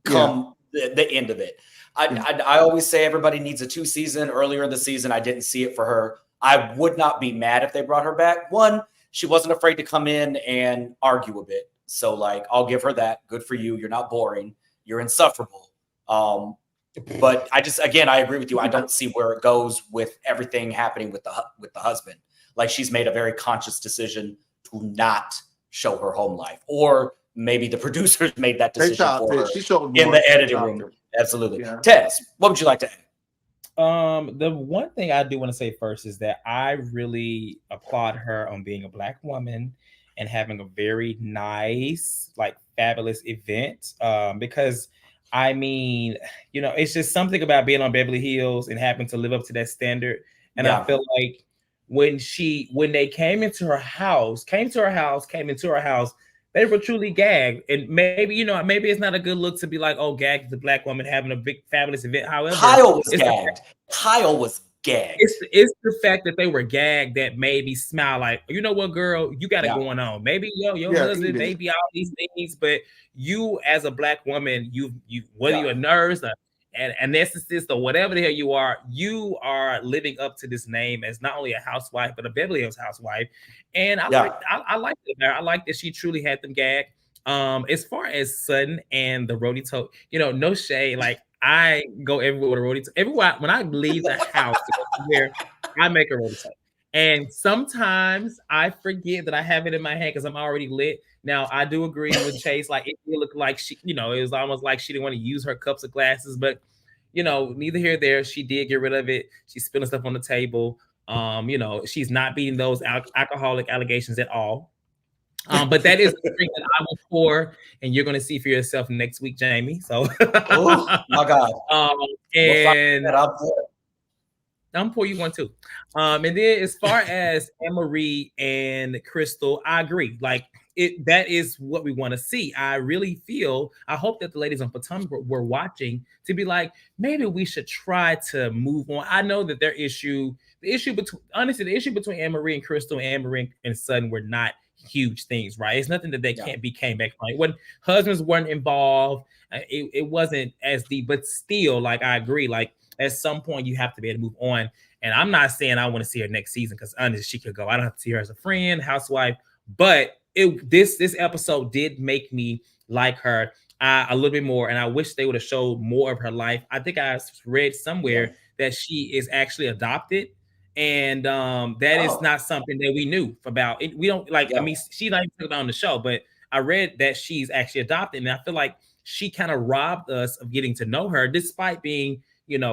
come the end of it. I always say everybody needs a 2-season. Earlier in the season, I didn't see it for her. I would not be mad if they brought her back. One, she wasn't afraid to come in and argue a bit. So like, I'll give her that. Good for you. You're not boring. You're insufferable. But I just, again, I agree with you. I don't see where it goes with everything happening with the husband. Like she's made a very conscious decision to not show her home life, or maybe the producers made that decision for her in the editing room. Absolutely. Yeah. Tess, what would you like to add? The one thing I do want to say first is that I really applaud her on being a Black woman and having a very nice, like fabulous event. Because I mean, it's just something about being on Beverly Hills and having to live up to that standard. And I feel like when they came into her house, they were truly gagged. And maybe, maybe it's not a good look to be like, oh, gagged the black woman having a big fabulous event. However, Kyle was gagged. It's the fact that they were gagged that made me smile. Like, you know what, girl, you got it going on. Maybe your husband, maybe all these things, but you as a black woman, you whether you're a nurse, an anesthetist, or whatever the hell you are living up to this name as not only a housewife but a Beverly Hills housewife. And I like it. I like that she truly had them gagged. As far as Sutton and the roadie toe, no shade. Like, I go everywhere with a roadie toe. Everywhere when I leave the house to go somewhere, I make a roadie toe. And sometimes I forget that I have it in my hand because I'm already lit. Now, I do agree with Chase. Like, it looked like she, it was almost like she didn't want to use her cups of glasses, but neither here nor there. She did get rid of it. She's spilling stuff on the table. She's not beating those alcoholic allegations at all. But that is the drink that I will pour, and you're going to see for yourself next week, Jamie. So, oh my God. And I'm pour you one too. And then as far as Anne-Marie and Crystal, I agree. Like, that is what we want to see. I really feel, I hope that the ladies on Potomac were watching to be like, maybe we should try to move on. I know that the issue between Anne-Marie and Crystal and Anne-Marie and Sutton were not huge things, right? It's nothing that they came back from. When husbands weren't involved, it wasn't as deep, but still, like, I agree. Like, at some point you have to be able to move on. And I'm not saying I want to see her next season, because honestly, she could go. I don't have to see her as a friend, housewife, but this episode did make me like her a little bit more, and I wish they would have showed more of her life. I think I read somewhere that she is actually adopted, and that is not something that we knew about. We don't I mean, she's not even talking about on the show, but I read that she's actually adopted, and I feel like she kind of robbed us of getting to know her, despite being,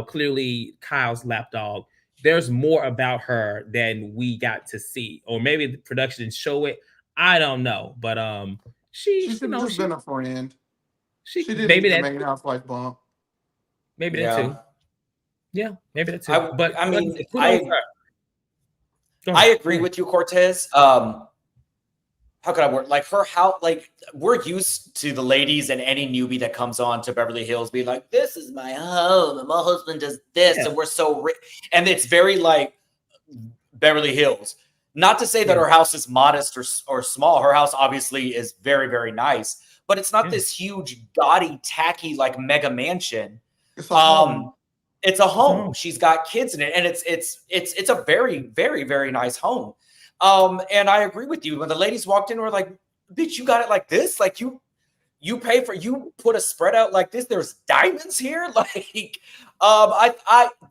clearly Kyle's lapdog. There's more about her than we got to see, or maybe the production didn't show it. I don't know, but she's been a friend. She didn't maybe need the main housewife bump. Maybe that too. Yeah, maybe that too. I agree with you, Cortez. How could I work? Like, her house, like, we're used to the ladies and any newbie that comes on to Beverly Hills being like, this is my home, and my husband does this, and we're so rich. And it's very like Beverly Hills. Not to say that her house is modest or small. Her house obviously is very, very nice, but it's not this huge, gaudy, tacky, like, mega mansion. It's a home. It's a home. She's got kids in it, and it's a very, very, very nice home. And I agree with you. When the ladies walked in, we're like, bitch, you got it like this? Like, you you put a spread out like this, there's diamonds here? Like,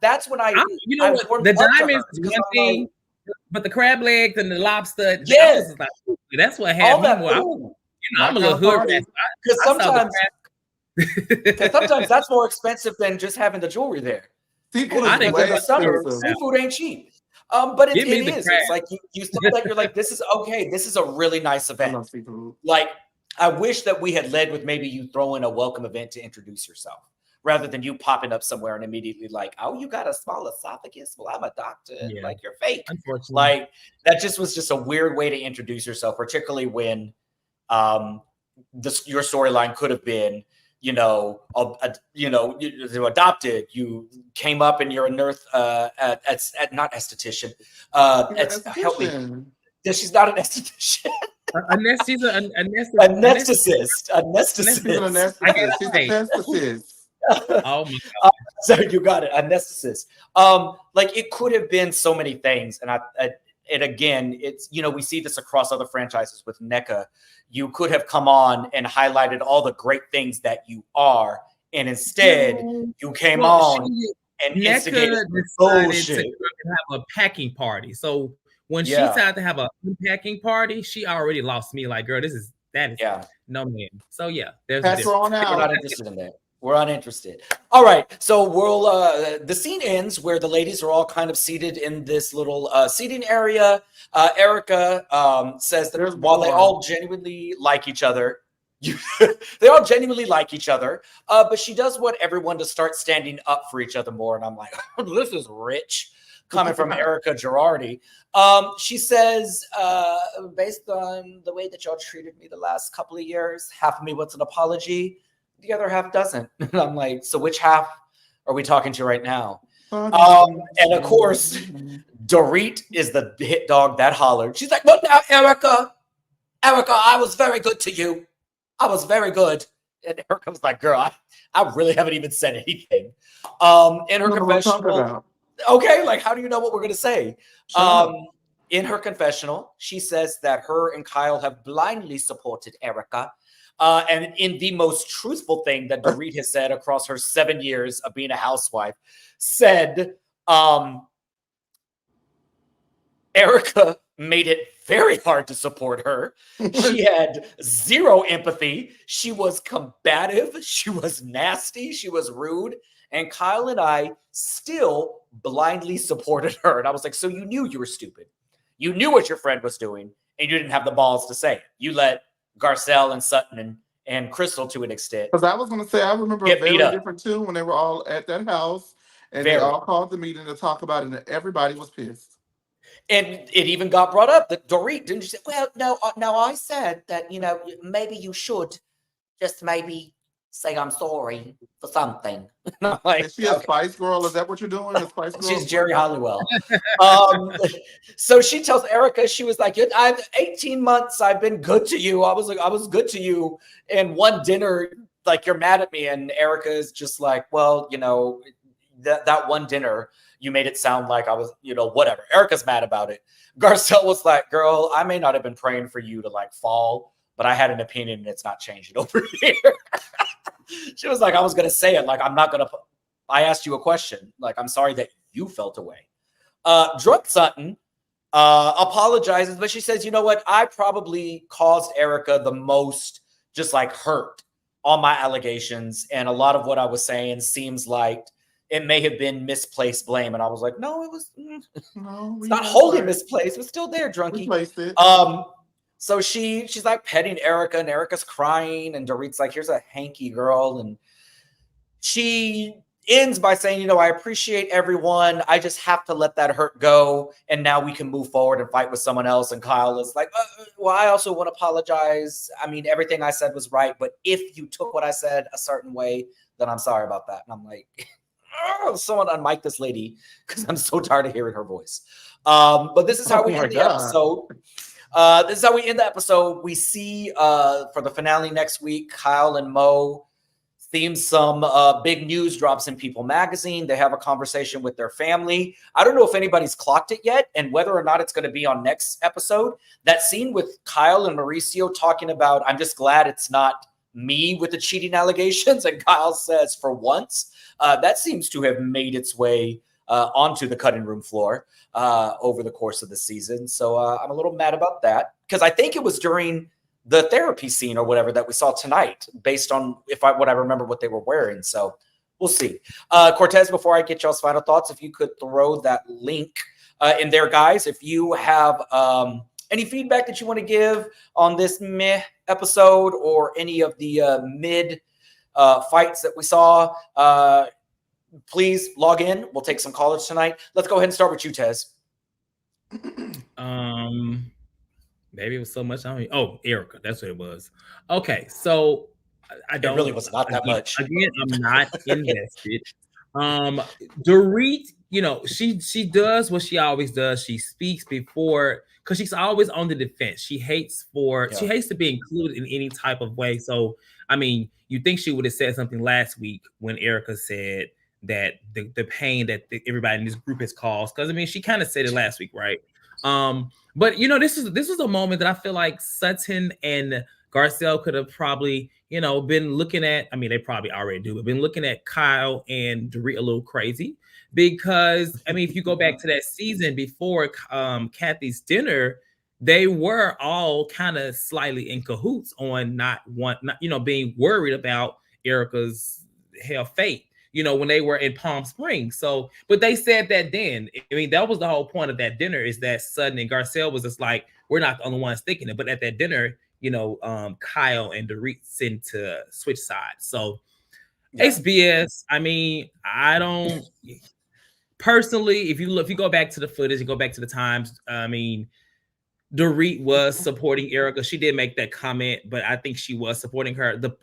that's when the diamonds is one thing, but the crab legs and the lobster, that's what had me more. I'm a little hood rat. Because sometimes that's more expensive than just having the jewelry there. Seafood ain't cheap. But it is. It's like you saw that, you're like, this is okay. This is a really nice event. I love seafood. Like, I wish that we had led with maybe you throw in a welcome event to introduce yourself, rather than you popping up somewhere and immediately like, oh, you got a small esophagus? Well, I'm a doctor. Like, you're fake. Unfortunately. Like, that just was just a weird way to introduce yourself, particularly when your storyline could have been, you adopted, you came up and you're a nurse, not esthetician. Help me. She's not an esthetician. She's an anesthetist. Oh my God. So you got it, anesthetist. Like, it could have been so many things, and and again, it's, we see this across other franchises with NECA. You could have come on and highlighted all the great things that you are, and instead you came on and instigated bullshit. To have a packing party. So when she decided to have a packing party, she already lost me. Like, girl, that is no man. So there's pass her on out. We're not interested in that. We're uninterested. All right. So we'll the scene ends where the ladies are all kind of seated in this little seating area. Erica says that while they all genuinely like each other, they all genuinely like each other, but she does want everyone to start standing up for each other more. And I'm like, this is rich coming from Erica Girardi. She says, based on the way that y'all treated me the last couple of years, half of me wants an apology. The other half doesn't. And I'm like, so which half are we talking to right now? And of course, Dorit is the hit dog that hollered. She's like, well, now, Erica, I was very good to you. I was very good. And Erica was like, girl, I really haven't even said anything. In her confessional, okay, like, how do you know what we're going to say? In her confessional, she says that her and Kyle have blindly supported Erica. And in the most truthful thing that Dorit has said across her 7 years of being a housewife, said Erica made it very hard to support her. She had zero empathy. She was combative. She was nasty. She was rude. And Kyle and I still blindly supported her. And I was like, so you knew you were stupid. You knew what your friend was doing, and you didn't have the balls to say it. You let Garcelle and Sutton and Crystal to an extent. Because I was going to say, I remember a very different tune when they were all at that house, and they all called the meeting to talk about it, and everybody was pissed. And it even got brought up that Dorit, didn't you say, well, no, I said that, you know, maybe you should just maybe say I'm sorry for something. Like, is she a Spice Girl? Is that what you're doing? A Spice Girl? She's Jerry Halliwell. So she tells Erica, she was like, I've 18 months, I've been good to you. I was like, I was good to you. And one dinner, like, you're mad at me. And Erica is just like, well, you know, that one dinner, you made it sound like I was, you know, whatever. Erica's mad about it. Garcelle was like, girl, I may not have been praying for you to like fall, but I had an opinion and it's not changing over here. She was like, I was going to say it. Like, I'm not going to, I asked you a question. Like, I'm sorry that you felt away. Drunk Sutton apologizes, but she says, you know what? I probably caused Erica the most just like hurt on my allegations. And a lot of what I was saying seems like it may have been misplaced blame. And I was like, no, it was it's not wholly misplaced. It was still there, drunkie. So she's like petting Erica, and Erica's crying, and Dorit's like, here's a hanky girl. And she ends by saying, you know, I appreciate everyone. I just have to let that hurt go. And now we can move forward and fight with someone else. And Kyle is like, well, I also want to apologize. I mean, everything I said was right. But if you took what I said a certain way, then I'm sorry about that. And I'm like, someone unmic this lady, because I'm so tired of hearing her voice. But this is how we end the episode. This is how we end the episode. We see for the finale next week, Kyle and Mo theme some big news drops in People magazine. They have a conversation with their family. I don't know if anybody's clocked it yet and whether or not it's going to be on next episode. That scene with Kyle and Mauricio talking about, I'm just glad it's not me with the cheating allegations. And Kyle says, for once, that seems to have made its way onto the cutting room floor over the course of the season. So I'm a little mad about that, because I think it was during the therapy scene or whatever that we saw tonight, based on what I remember what they were wearing. So we'll see. Cortez, before I get y'all's final thoughts, if you could throw that link in there, guys. If you have any feedback that you want to give on this meh episode or any of the mid fights that we saw, please log in. We'll take some callers tonight. Let's go ahead and start with you, Tez. Maybe it was so much. Oh, Erica, that's what it was. Okay, so I don't. It really was not that much. Again, I'm not invested. Dorit, you know, she does what she always does. She speaks before, because she's always on the defense. She hates to be included in any type of way. So, I mean, you think she would have said something last week when Erica said that the pain that everybody in this group has caused, because I mean, she kind of said it last week, right? But you know, this is a moment that I feel like Sutton and Garcelle could have probably, you know, been looking at. I mean, they probably already do, but been looking at Kyle and Dorit a little crazy, because I mean, if you go back to that season before Kathy's dinner, they were all kind of slightly in cahoots on not being worried about Erica's hell fate, when they were in Palm Springs. So, but they said that then. I mean, that was the whole point of that dinner, is that Sutton and Garcelle was just like, we're not the only ones thinking it. But at that dinner, Kyle and Dorit seemed to switch sides. So it's BS. I mean, I don't personally, if you go back to the footage and go back to the times, I mean, Dorit was supporting Erica. She did make that comment, but I think she was supporting her. The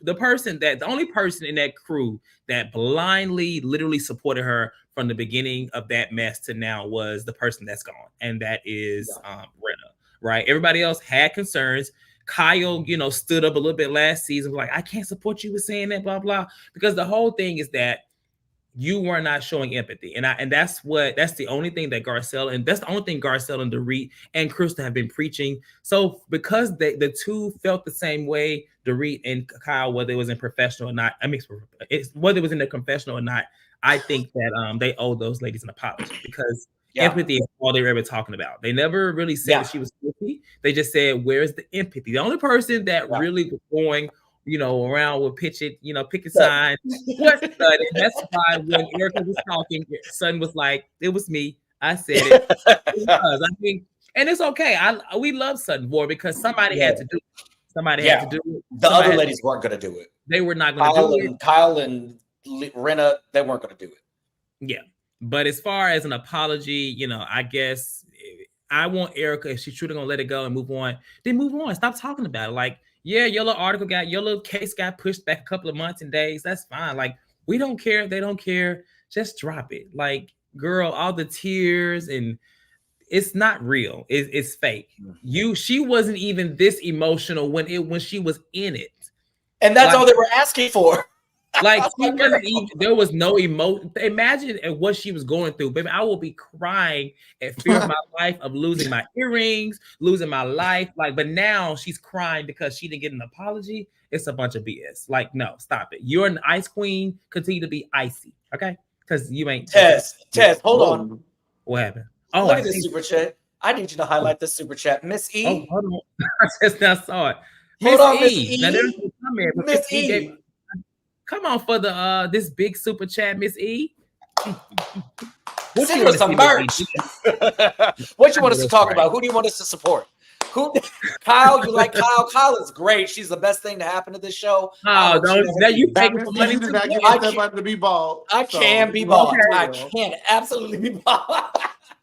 only person in that crew that blindly, literally supported her from the beginning of that mess to now was the person that's gone, and that is Rena. Right? Everybody else had concerns. Kyle, stood up a little bit last season, like, I can't support you with saying that, blah blah, because the whole thing is that you were not showing empathy. And that's the only thing that Garcelle, and that's the only thing Garcelle and Dorit and Krista have been preaching. So because the two felt the same way, Dorit and Kyle, whether it was in professional or not, whether it was in the confessional or not, I think that they owe those ladies an apology, because empathy is all they were ever talking about. They never really said that she was guilty. They just said, where's the empathy? The only person that really was going around with picking signs. What Sutton? That's why when Erica was talking, Sutton was like, "It was me. I said it." I think, and it's okay. We love Sutton more because somebody had to do it. Somebody had to do it. The other ladies weren't going to do it. They were not going to do it. Kyle and Rena, they weren't going to do it. Yeah, but as far as an apology, I guess I want Erica, if she's truly going to let it go and move on, then move on. Stop talking about it. Like, yeah, your little case got pushed back a couple of months and days. That's fine. Like, we don't care. They don't care. Just drop it. Like, girl, all the tears, and it's not real. It's fake. She wasn't even this emotional when she was in it. And that's all they were asking for. Like, she wasn't even, there was no emotion. Imagine what she was going through. Baby, I will be crying at fear of my life, of losing my earrings, losing my life. Like, but now she's crying because she didn't get an apology. It's a bunch of BS. Like, no, stop it. You're an ice queen. Continue to be icy, okay? Because you ain't. Tess, hold on. What happened? Oh, look at this super chat. I need you to highlight this super chat, Miss E. Oh, hold on. I just now saw it. Miss E. Now, there's no comment, but Miss E. Come on for the this big super chat, Miss E. Send us some merch. What you want us to talk about? Who do you want us to support? Kyle, you like Kyle? Kyle is great. She's the best thing to happen to this show. Oh, you taking for money too? To be bald. I can be bald. I can absolutely be bald.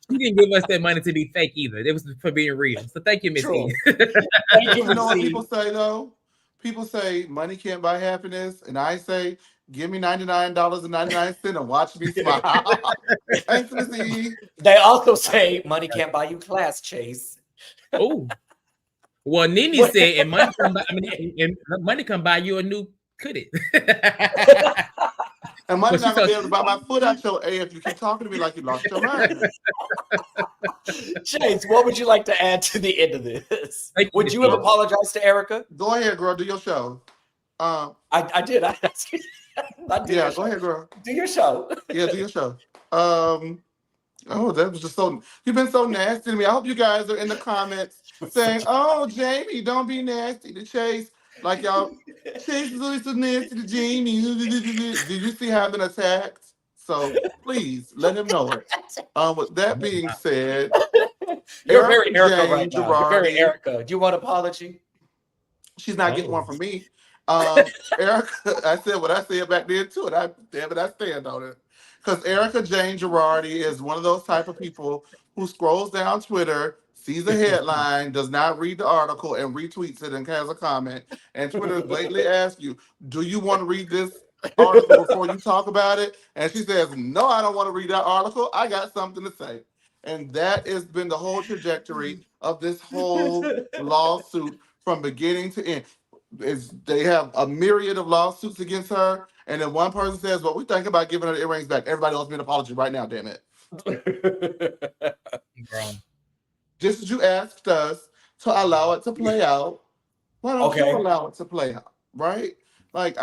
You didn't give us that money to be fake either. It was for being real. So thank you, Miss E. Thank you. You know what people say though? People say money can't buy happiness, and I say, give me $99.99 and watch me smile. Thanks, Miss E. They also say money can't buy you class, Chase. Oh, well, Nene said, and money can buy you a new could it? And money not gonna be able to buy my foot out your ass if you keep talking to me like you lost your mind. Chase, what would you like to add to the end of this? Would you have apologized to Erica? Go ahead, girl. Do your show. I did. I yeah, go ahead, girl. Do your show. Yeah, do your show. Oh, that was just so. You've been so nasty to me. I hope you guys are in the comments saying, "Oh, Jamie, don't be nasty to Chase." Like y'all, Chase is always so nasty to Jamie. Did you see how I've been attacked? So please let him know it. With that being said, you're very Erica right now. You're very Erica. Do you want an apology? She's not getting one from me. Erica, I said what I said back then too, and I stand on it. Because Erica Jane Girardi is one of those type of people who scrolls down Twitter, sees a headline, does not read the article, and retweets it and has a comment. And Twitter blatantly asks you, do you want to read this article before you talk about it? And she says, no, I don't want to read that article. I got something to say. And that has been the whole trajectory of this whole lawsuit from beginning to end. They have a myriad of lawsuits against her. And then one person says, well, we think about giving her the earrings back. Everybody owes me an apology right now, damn it. Just as you asked us to allow it to play out, why don't you allow it to play out, right? Like,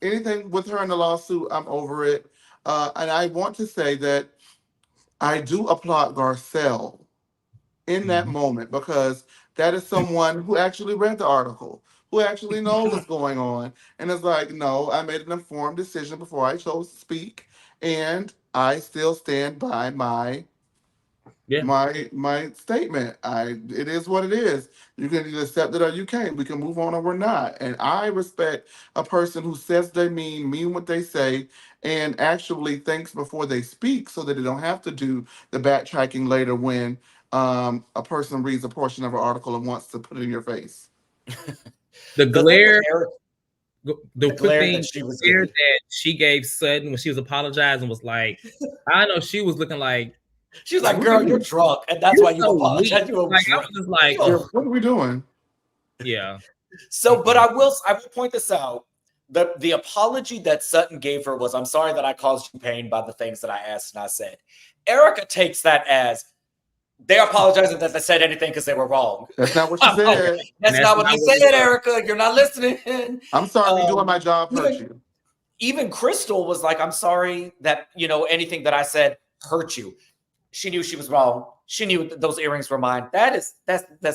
anything with her in the lawsuit, I'm over it. And I want to say that I do applaud Garcelle in that moment, because that is someone who actually read the article, who actually knows what's going on. And it's like, no, I made an informed decision before I chose to speak, and I still stand by Yeah. my statement. It is what it is. You can either accept it or you can't. We can move on or we're not. And I respect a person who says they mean what they say, and actually thinks before they speak, so that they don't have to do the backtracking later when a person reads a portion of an article and wants to put it in your face. The The thing with glare, Eric, the quick glare thing, that she was glare getting. that she gave Sutton when she was apologizing was like, I know she was looking like, She was like, what "Girl, are you're you? drunk, and that's You're why you so weak. apologize. You were Like I drunk." was just like, What are we doing? yeah. So, but I will point this out. The apology that Sutton gave her was, "I'm sorry that I caused you pain by the things that I asked and I said." Erica takes that as they're apologizing that they said anything because they were wrong. That's not what she said. That's not what they said, Erica. You're not listening. I'm sorry, me doing my job hurt you. Even Crystal was like, "I'm sorry that anything that I said hurt you." She knew she was wrong. She knew that those earrings were mine. That's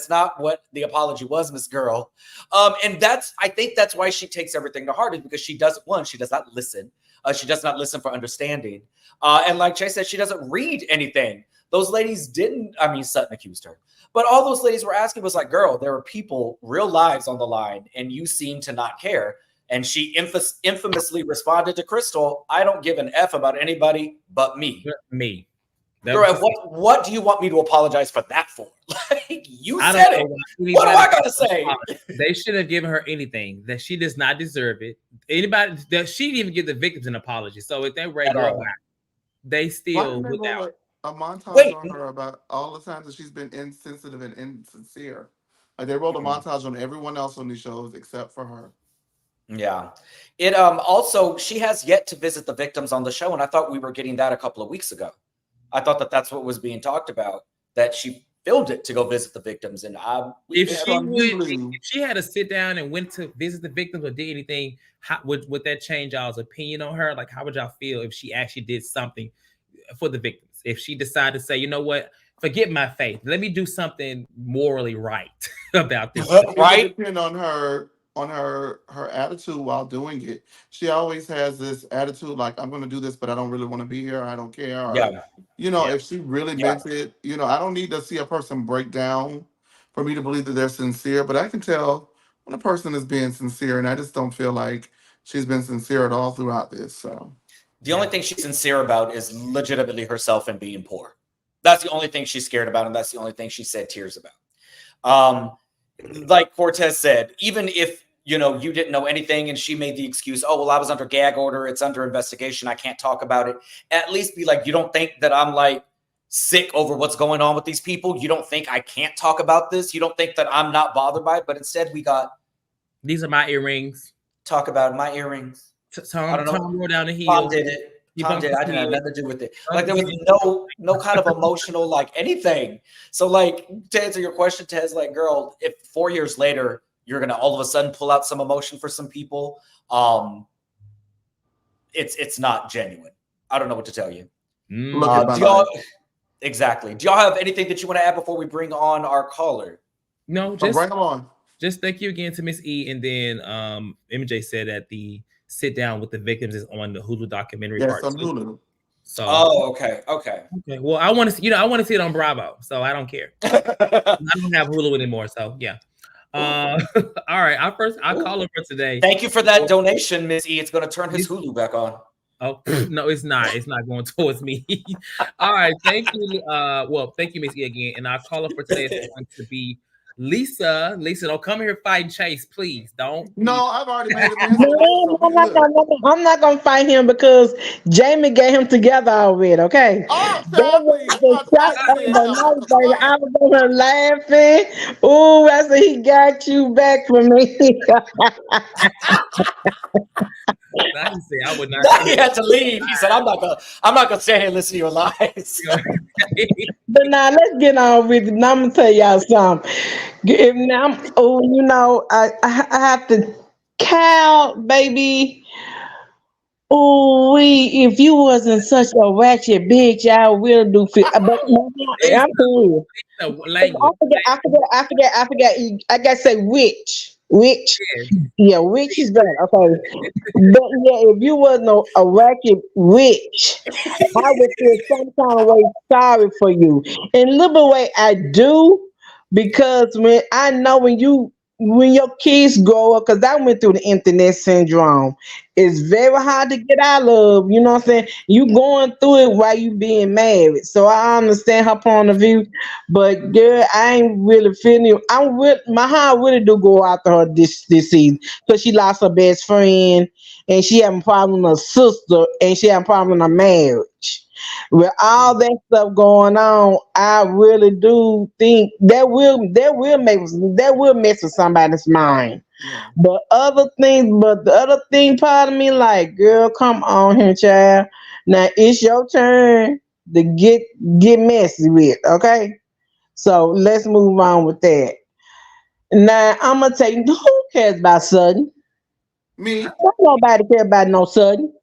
not what the apology was, Miss Girl. And I think that's why she takes everything to heart, is because she does not listen. She does not listen for understanding. And like Jay said, she doesn't read anything. Those ladies didn't. I mean, Sutton accused her, but all those ladies were asking was like, "Girl, there are people, real lives on the line, and you seem to not care." And she infamously responded to Crystal, "I don't give an F about anybody but me." Me. Girl, what do you want me to apologize for that for? Like, you said it. What do I gotta say? They should have given her anything. That she does not deserve it. Anybody that she didn't even give the victims an apology. So if they read her back, they still without a montage on her about all the times that she's been insensitive and insincere. Like they rolled a montage on everyone else on these shows except for her. Yeah. It also, she has yet to visit the victims on the show, and I thought we were getting that a couple of weeks ago. I thought that that's what was being talked about, that she filmed it to go visit the victims. And if she had to sit down and went to visit the victims or did anything, how would that change y'all's opinion on her? Like, how would y'all feel if she actually did something for the victims? If she decided to say, you know what, forget my faith, let me do something morally right about this. Right? It would depend on her attitude while doing it. She always has this attitude like, I'm going to do this, but I don't really want to be here. I don't care. Or, if she really meant it, I don't need to see a person break down for me to believe that they're sincere, but I can tell when a person is being sincere, and I just don't feel like she's been sincere at all throughout this. So the only thing she's sincere about is legitimately herself and being poor. That's the only thing she's scared about, and that's the only thing she said tears about. Like Cortez said, even if you didn't know anything and she made the excuse, "Oh, well, I was under gag order, it's under investigation, I can't talk about it," at least be like, "You don't think that I'm like sick over what's going on with these people? You don't think I can't talk about this? You don't think that I'm not bothered by it?" But instead we got, "These are my earrings. Talk about my earrings." Tom rolled down the heel. Tom did it. I didn't have nothing to do with it. Like, there was no kind of emotional, like, anything. So, like, to answer your question, Tez, like, girl, if 4 years later you're gonna all of a sudden pull out some emotion for some people, it's not genuine. I don't know what to tell you. Exactly. Do y'all have anything that you want to add before we bring on our caller? No, just bring them on. Just thank you again to Miss E. And then MJ said that the sit down with the victims is on the Hulu documentary part on 2. Hulu. So okay. Well, I want to, I want to see it on Bravo, so I don't care. I don't have Hulu anymore, so yeah. All right, our caller for today. Thank you for that donation, Miss E. It's going to turn his Hulu back on. Oh no, it's not. It's not going towards me. All right, thank you. Thank you, Miss E again. And our caller for today is going to be Lisa. Lisa, don't come here fighting Chase, please. Don't. No, I've already made it. I'm not gonna fight him because Jamie got him together already. Okay. Oh, I was over here laughing. Oh, I said he got you back for me. I would not. He had to leave. He said, "I'm not gonna stand here and listen to your lies." But now let's get on with it. Now I'm gonna tell y'all something. I have to count, baby. Oh, if you wasn't such a ratchet bitch, I will do. I'm cool. I forget. I got to say which. Which, Yes. yeah, which is better. Okay, but yeah, if you wasn't a ratchet witch, I would feel some kind of way sorry for you. In a little bit way, I do, because when I know when your kids grow up, because I went through the internet syndrome. It's very hard to get out of. You know what I'm saying? You going through it while you being married. So I understand her point of view, but girl, I ain't really feeling it. My heart really do go after her this season, because she lost her best friend, and she having a problem with her sister, and she having a problem in her marriage. With all that stuff going on, I really do think that will mess with somebody's mind. Yeah. But the other thing, part of me, like, girl, come on here, child. Now it's your turn to get messy with, okay? So let's move on with that. Now I'm gonna tell you, who cares about Sudden? Me, Don't nobody care about no Sudden.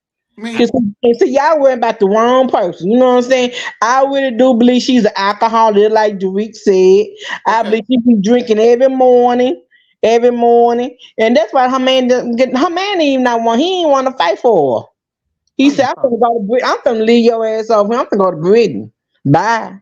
Cause me. and see, y'all worry about the wrong person. You know what I'm saying? I really do believe she's an alcoholic, like Derek said. I Okay. believe she be drinking every morning, and that's why her man didn't even not want. He didn't want to fight for her. He Oh said, "I'm no. gonna go to Britain. I'm gonna leave your ass off. I'm gonna go to Britain. Bye."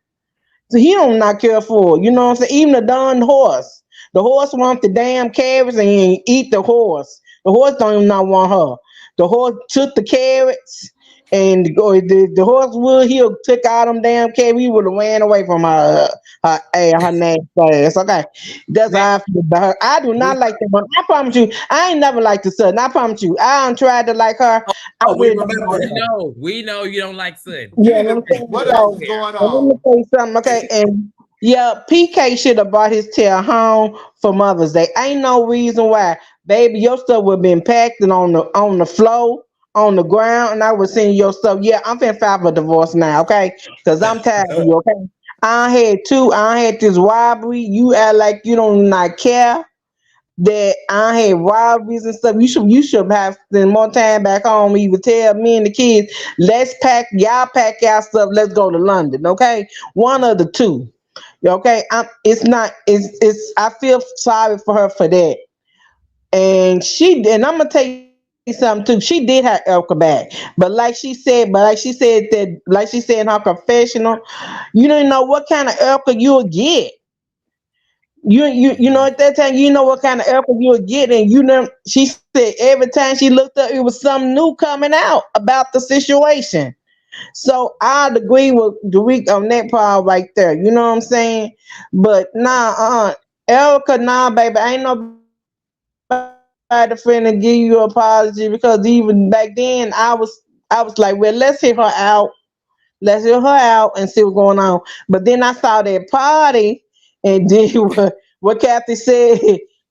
So he don't not care for her. You know what I'm saying? Even the darn horse. The horse wants the damn carrots and he eat the horse. The horse don't even not want her. The horse took the carrots and the horse would he took all them damn carrots. He would have ran away from her nasty ass. Okay. That's Now, how I feel about her. I do we not like that one. I promise you, I ain't never liked the son. I promise you. I don't try to like her. I Oh, we really don't remember. like we her. know, we know you don't like Sudden. Yeah, You need let me to. tell you What Put it else out is so. there. going And let me on? tell you something, okay? And yeah, PK should have brought his tail home for Mother's Day. Ain't no reason why, baby. Your stuff would have been packed and on the floor, on the ground, and I was seeing your stuff. Yeah, I'm finna file for divorce now, okay? Because I'm tired of you, okay? I had two. I had this robbery. You act like you don't not care that I had robberies and stuff. You should have spent more time back home. You would tell me and the kids, let's pack y'all stuff, let's go to London, okay? One of the two. Okay. It's not it's I feel sorry for her for that. And I'm gonna tell you something too. She did have Elka back. Like she said in her confessional, you don't know what kind of Elka you'll get. You know Mhm. at that time you know what kind of effort you were getting. You know she said every time she looked up it was something new coming out about the situation. So I'd agree with the week on that part right there. You know what I'm saying? But nah, Erica, nah, baby, ain't nobody finna give you an apology because even back then I was like, well, let's hear her out and see what's going on. But then I saw that party and then what Kathy said.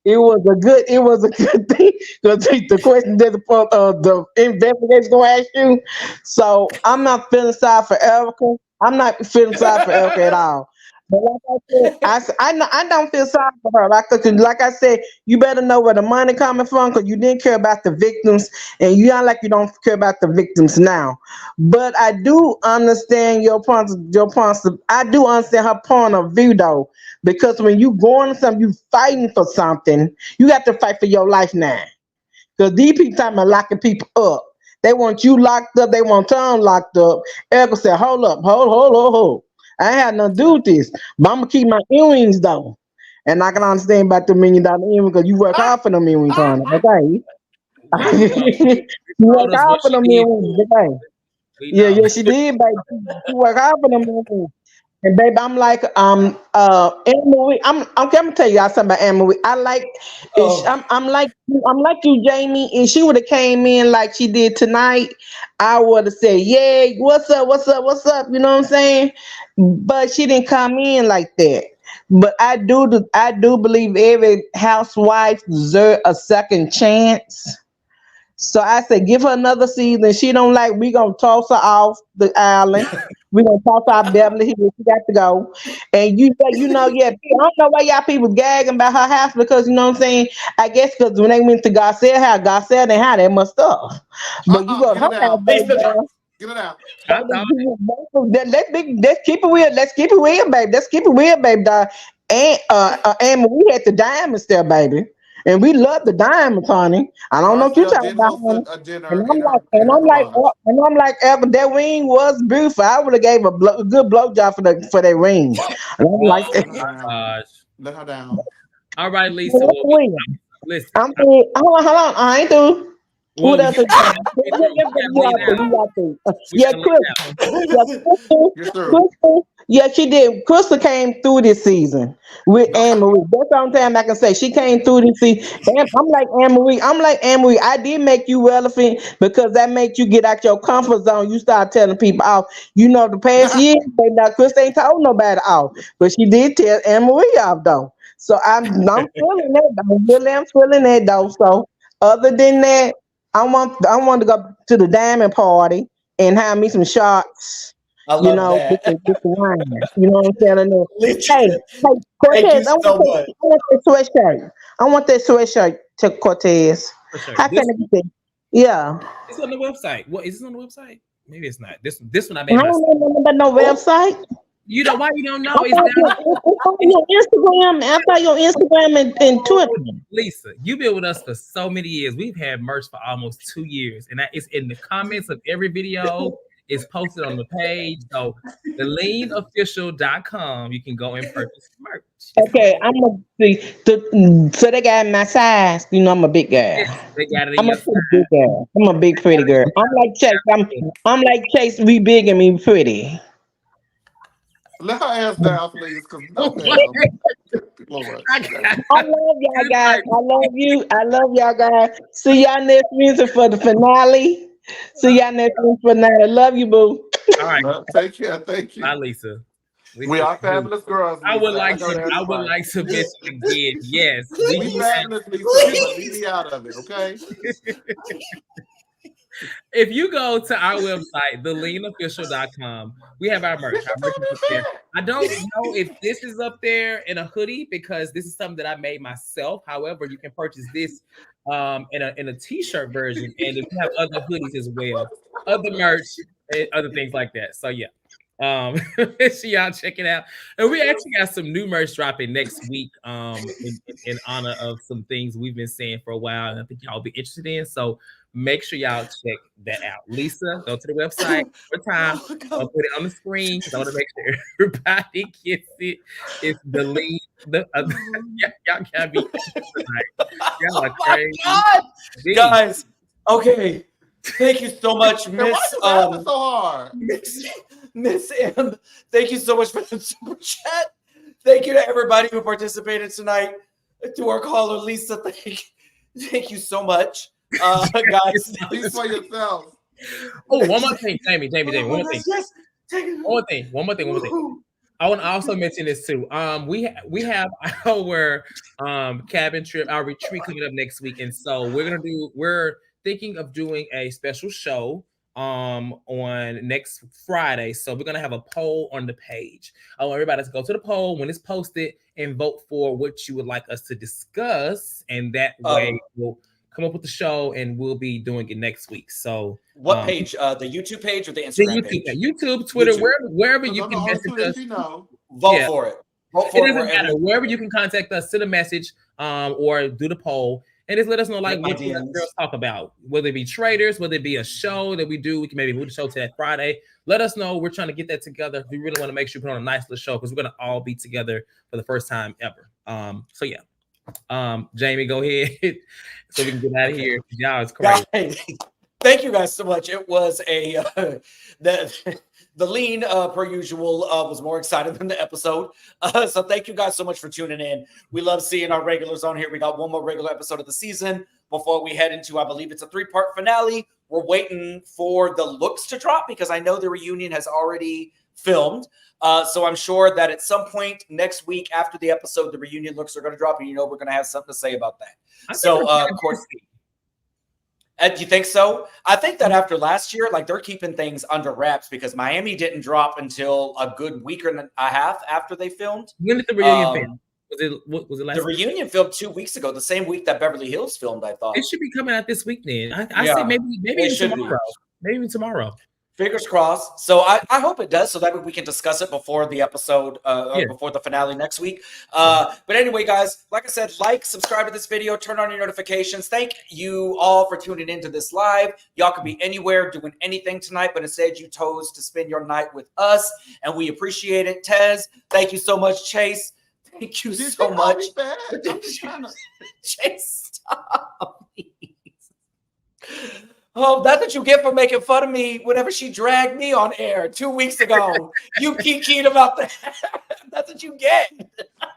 It was a good thing because the question that the investigator's gonna ask you. So I'm not feeling sorry for Erica. I'm not feeling sorry for Erica at all. But like I said, I don't feel sorry for her. Like I said, you better know where the money coming from because you didn't care about the victims, and you act like you don't care about the victims now. But I do understand I do understand her point of view though, because when you going to something, you fighting for something. You got to fight for your life now. Because these people talking about locking people up. They want you locked up. They want Tom locked up. Erica said, "Hold up, hold. I ain't had nothing to do with this, but I'm gonna keep my earrings though." And I can understand about the $1 million earrings because you work hard for them earrings, honey. Okay, We you work told us hard what for she them did for earrings. us. Okay. We Yeah, know. yeah, she did, baby. She worked hard for them earrings. And baby, I'm like Anne Marie. I'm gonna tell y'all something about Anne Marie. I like is Oh, I'm like you, Jamie. And she would have came in like she did tonight. I would have said, "Yeah, what's up?" You know what I'm saying? But she didn't come in like that. But I do believe every housewife deserves a second chance. So I said, give her another season. She don't like. We gonna toss her off the island. We gonna toss her out Beverly Hills. She got to go. And yeah. I don't know why y'all people gagging about her house because you know what I'm saying. I guess because when they went to Garcelle house, Garcelle didn't have that much stuff. But you go to Get it her house, out. they baby. still do. Get it out. I thought Let's keep it real. Let's keep it real, baby. Let's keep it real, baby. Dog. And we had the diamonds there, baby. and we love the diamonds, honey. I don't know what you Garcelle talking did about, host honey. a dinner And I'm in like, her garage. that ring was beautiful. I would have gave a good blowjob for that ring. And I'm Oh like, Let her my down. gosh. Let her down. All right, Lisa. Well, listen. I'm thinking, hold on. I ain't through. What Well, else? you gotta leave out. We Yeah, gotta leave out. Crystal. Yeah, Crystal. You're through. Crystal. Yeah, she did. Crystal came through this season with Anne Okay. Marie. That's the only time I can say she came through this season. And I'm like Anne Marie. I did make you relevant because that made you get out your comfort zone. You start telling people off. The past year, but now Crystal ain't told nobody off, but she did tell Anne Marie off though. So I'm feeling that. I'm feeling that though. So other than that. I want to go to the diamond party and have me some shots, I love that. with the wine. You know what I'm saying? And then, Lisa, hey, thank you Cortez, so much. I want that sweatshirt. I want that sweatshirt to Cortez. For sure. How can I get that? Yeah. It's on the website. What is this on the website? Maybe it's not. This one I I made myself. don't know about no Oh, website. You know why you don't know? I It's thought down. your Instagram. I thought your Instagram and Twitter. Lisa, you've been with us for so many years. We've had merch for almost 2 years, and it's in the comments of every video. It's posted on the page. So, theleanofficial.com, you can go and purchase merch. Okay, I'm gonna see. So they got my size. I'm a big girl. Yes, they got it in I'm a your pretty big girl. I'm a big pretty girl. I'm like Chase. I'm like Chase. Be big and be pretty. Let her ass down, please, because no, What? ma'am. Lord. I love y'all guys. I love you. I love y'all guys. See y'all next week for the finale. See y'all next week for the finale. Love you, boo. All right. No, take care. Thank Bye, you. Lisa. We are fabulous girls, I would Lisa. I like know to. that's I would right. like to mention again. Yes, We we have. fabulous, Lisa, but leave me out of it, okay? If you go to our website, theleanofficial.com, we have our merch. Our merch is up there. I don't know if this is up there in a hoodie because this is something that I made myself. However, you can purchase this in a t-shirt version, and we have other hoodies as well, other merch, and other things like that. So yeah. Make sure y'all check it out. And we actually got some new merch dropping next week in honor of some things we've been saying for a while, and I think y'all will be interested in. So make sure y'all check that out. Lisa, go to the website one time. I'll put it on the screen because I want to make sure everybody gets it. It's the link. Y'all can't be tonight. Y'all are oh my crazy. God, guys. Okay, thank you so much, And why Miss. you laughing so hard? Miss M. Thank you so much for the super chat. Thank you to everybody who participated tonight. To our caller, Lisa, thank you so much, guys. Speak for yourself. Oh, one more thing, Jamie. One more thing. Yes. One more thing. I want to also mention this too. We have our cabin trip, our retreat coming up next week, and so we're thinking of doing a special show on next Friday. So we're gonna have a poll on the page. I want everybody to go to the poll when it's posted and vote for what you would like us to discuss, and that way we'll come up with the show and we'll be doing it next week. So what page? The YouTube page or the Instagram page? YouTube, Twitter, YouTube. wherever you Those can are the message two that us. you know. Vote for it. Vote for It it doesn't matter. Wherever you can contact us, send a message or do the poll. And just let us know like what you girls talk about, whether it be traders, whether it be a show that we do. We can maybe move the show to that Friday. Let us know. We're trying to get that together. We really want to make sure we put on a nice little show because we're gonna all be together for the first time ever. So yeah. Jamie, go ahead so we can get out of here. Y'all is crazy. Guys, thank you guys so much. It was the lean per usual was more excited than the episode. So thank you guys so much for tuning in. We love seeing our regulars on here. We got one more regular episode of the season before we head into, I believe it's a 3-part finale. We're waiting for the looks to drop because I know the reunion has already filmed. So I'm sure that at some point next week after the episode, the reunion looks are going to drop, and we're going to have something to say about that. So, of course, you think so? I think that after last year, like they're keeping things under wraps because Miami didn't drop until a good week and a half after they filmed. When did the reunion film? Was it last The reunion filmed 2 weeks ago, the same week that Beverly Hills filmed, I thought. It should be coming out this week then. I say maybe even tomorrow. Maybe even tomorrow. Fingers crossed. So I hope it does, so that we can discuss it before the episode, or before the finale next week. But anyway, guys, like I said, like, subscribe to this video, turn on your notifications. Thank you all for tuning into this live. Y'all could be anywhere doing anything tonight, but instead you chose to spend your night with us, and we appreciate it. Tez, thank you so much. Chase, thank you so much. Chase, stop. Oh, that's what you get for making fun of me whenever she dragged me on air 2 weeks ago. You kikied about that. That's what you get.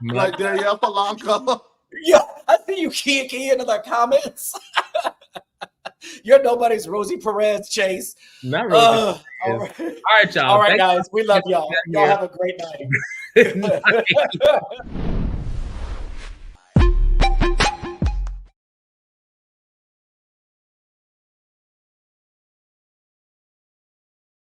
Like Danielle Polanco. Yeah, I see you key into the comments. You're nobody's Rosie Perez, Chase. Not Rosie. All right, y'all. All right, guys. We love y'all. Y'all have a great night. Good night.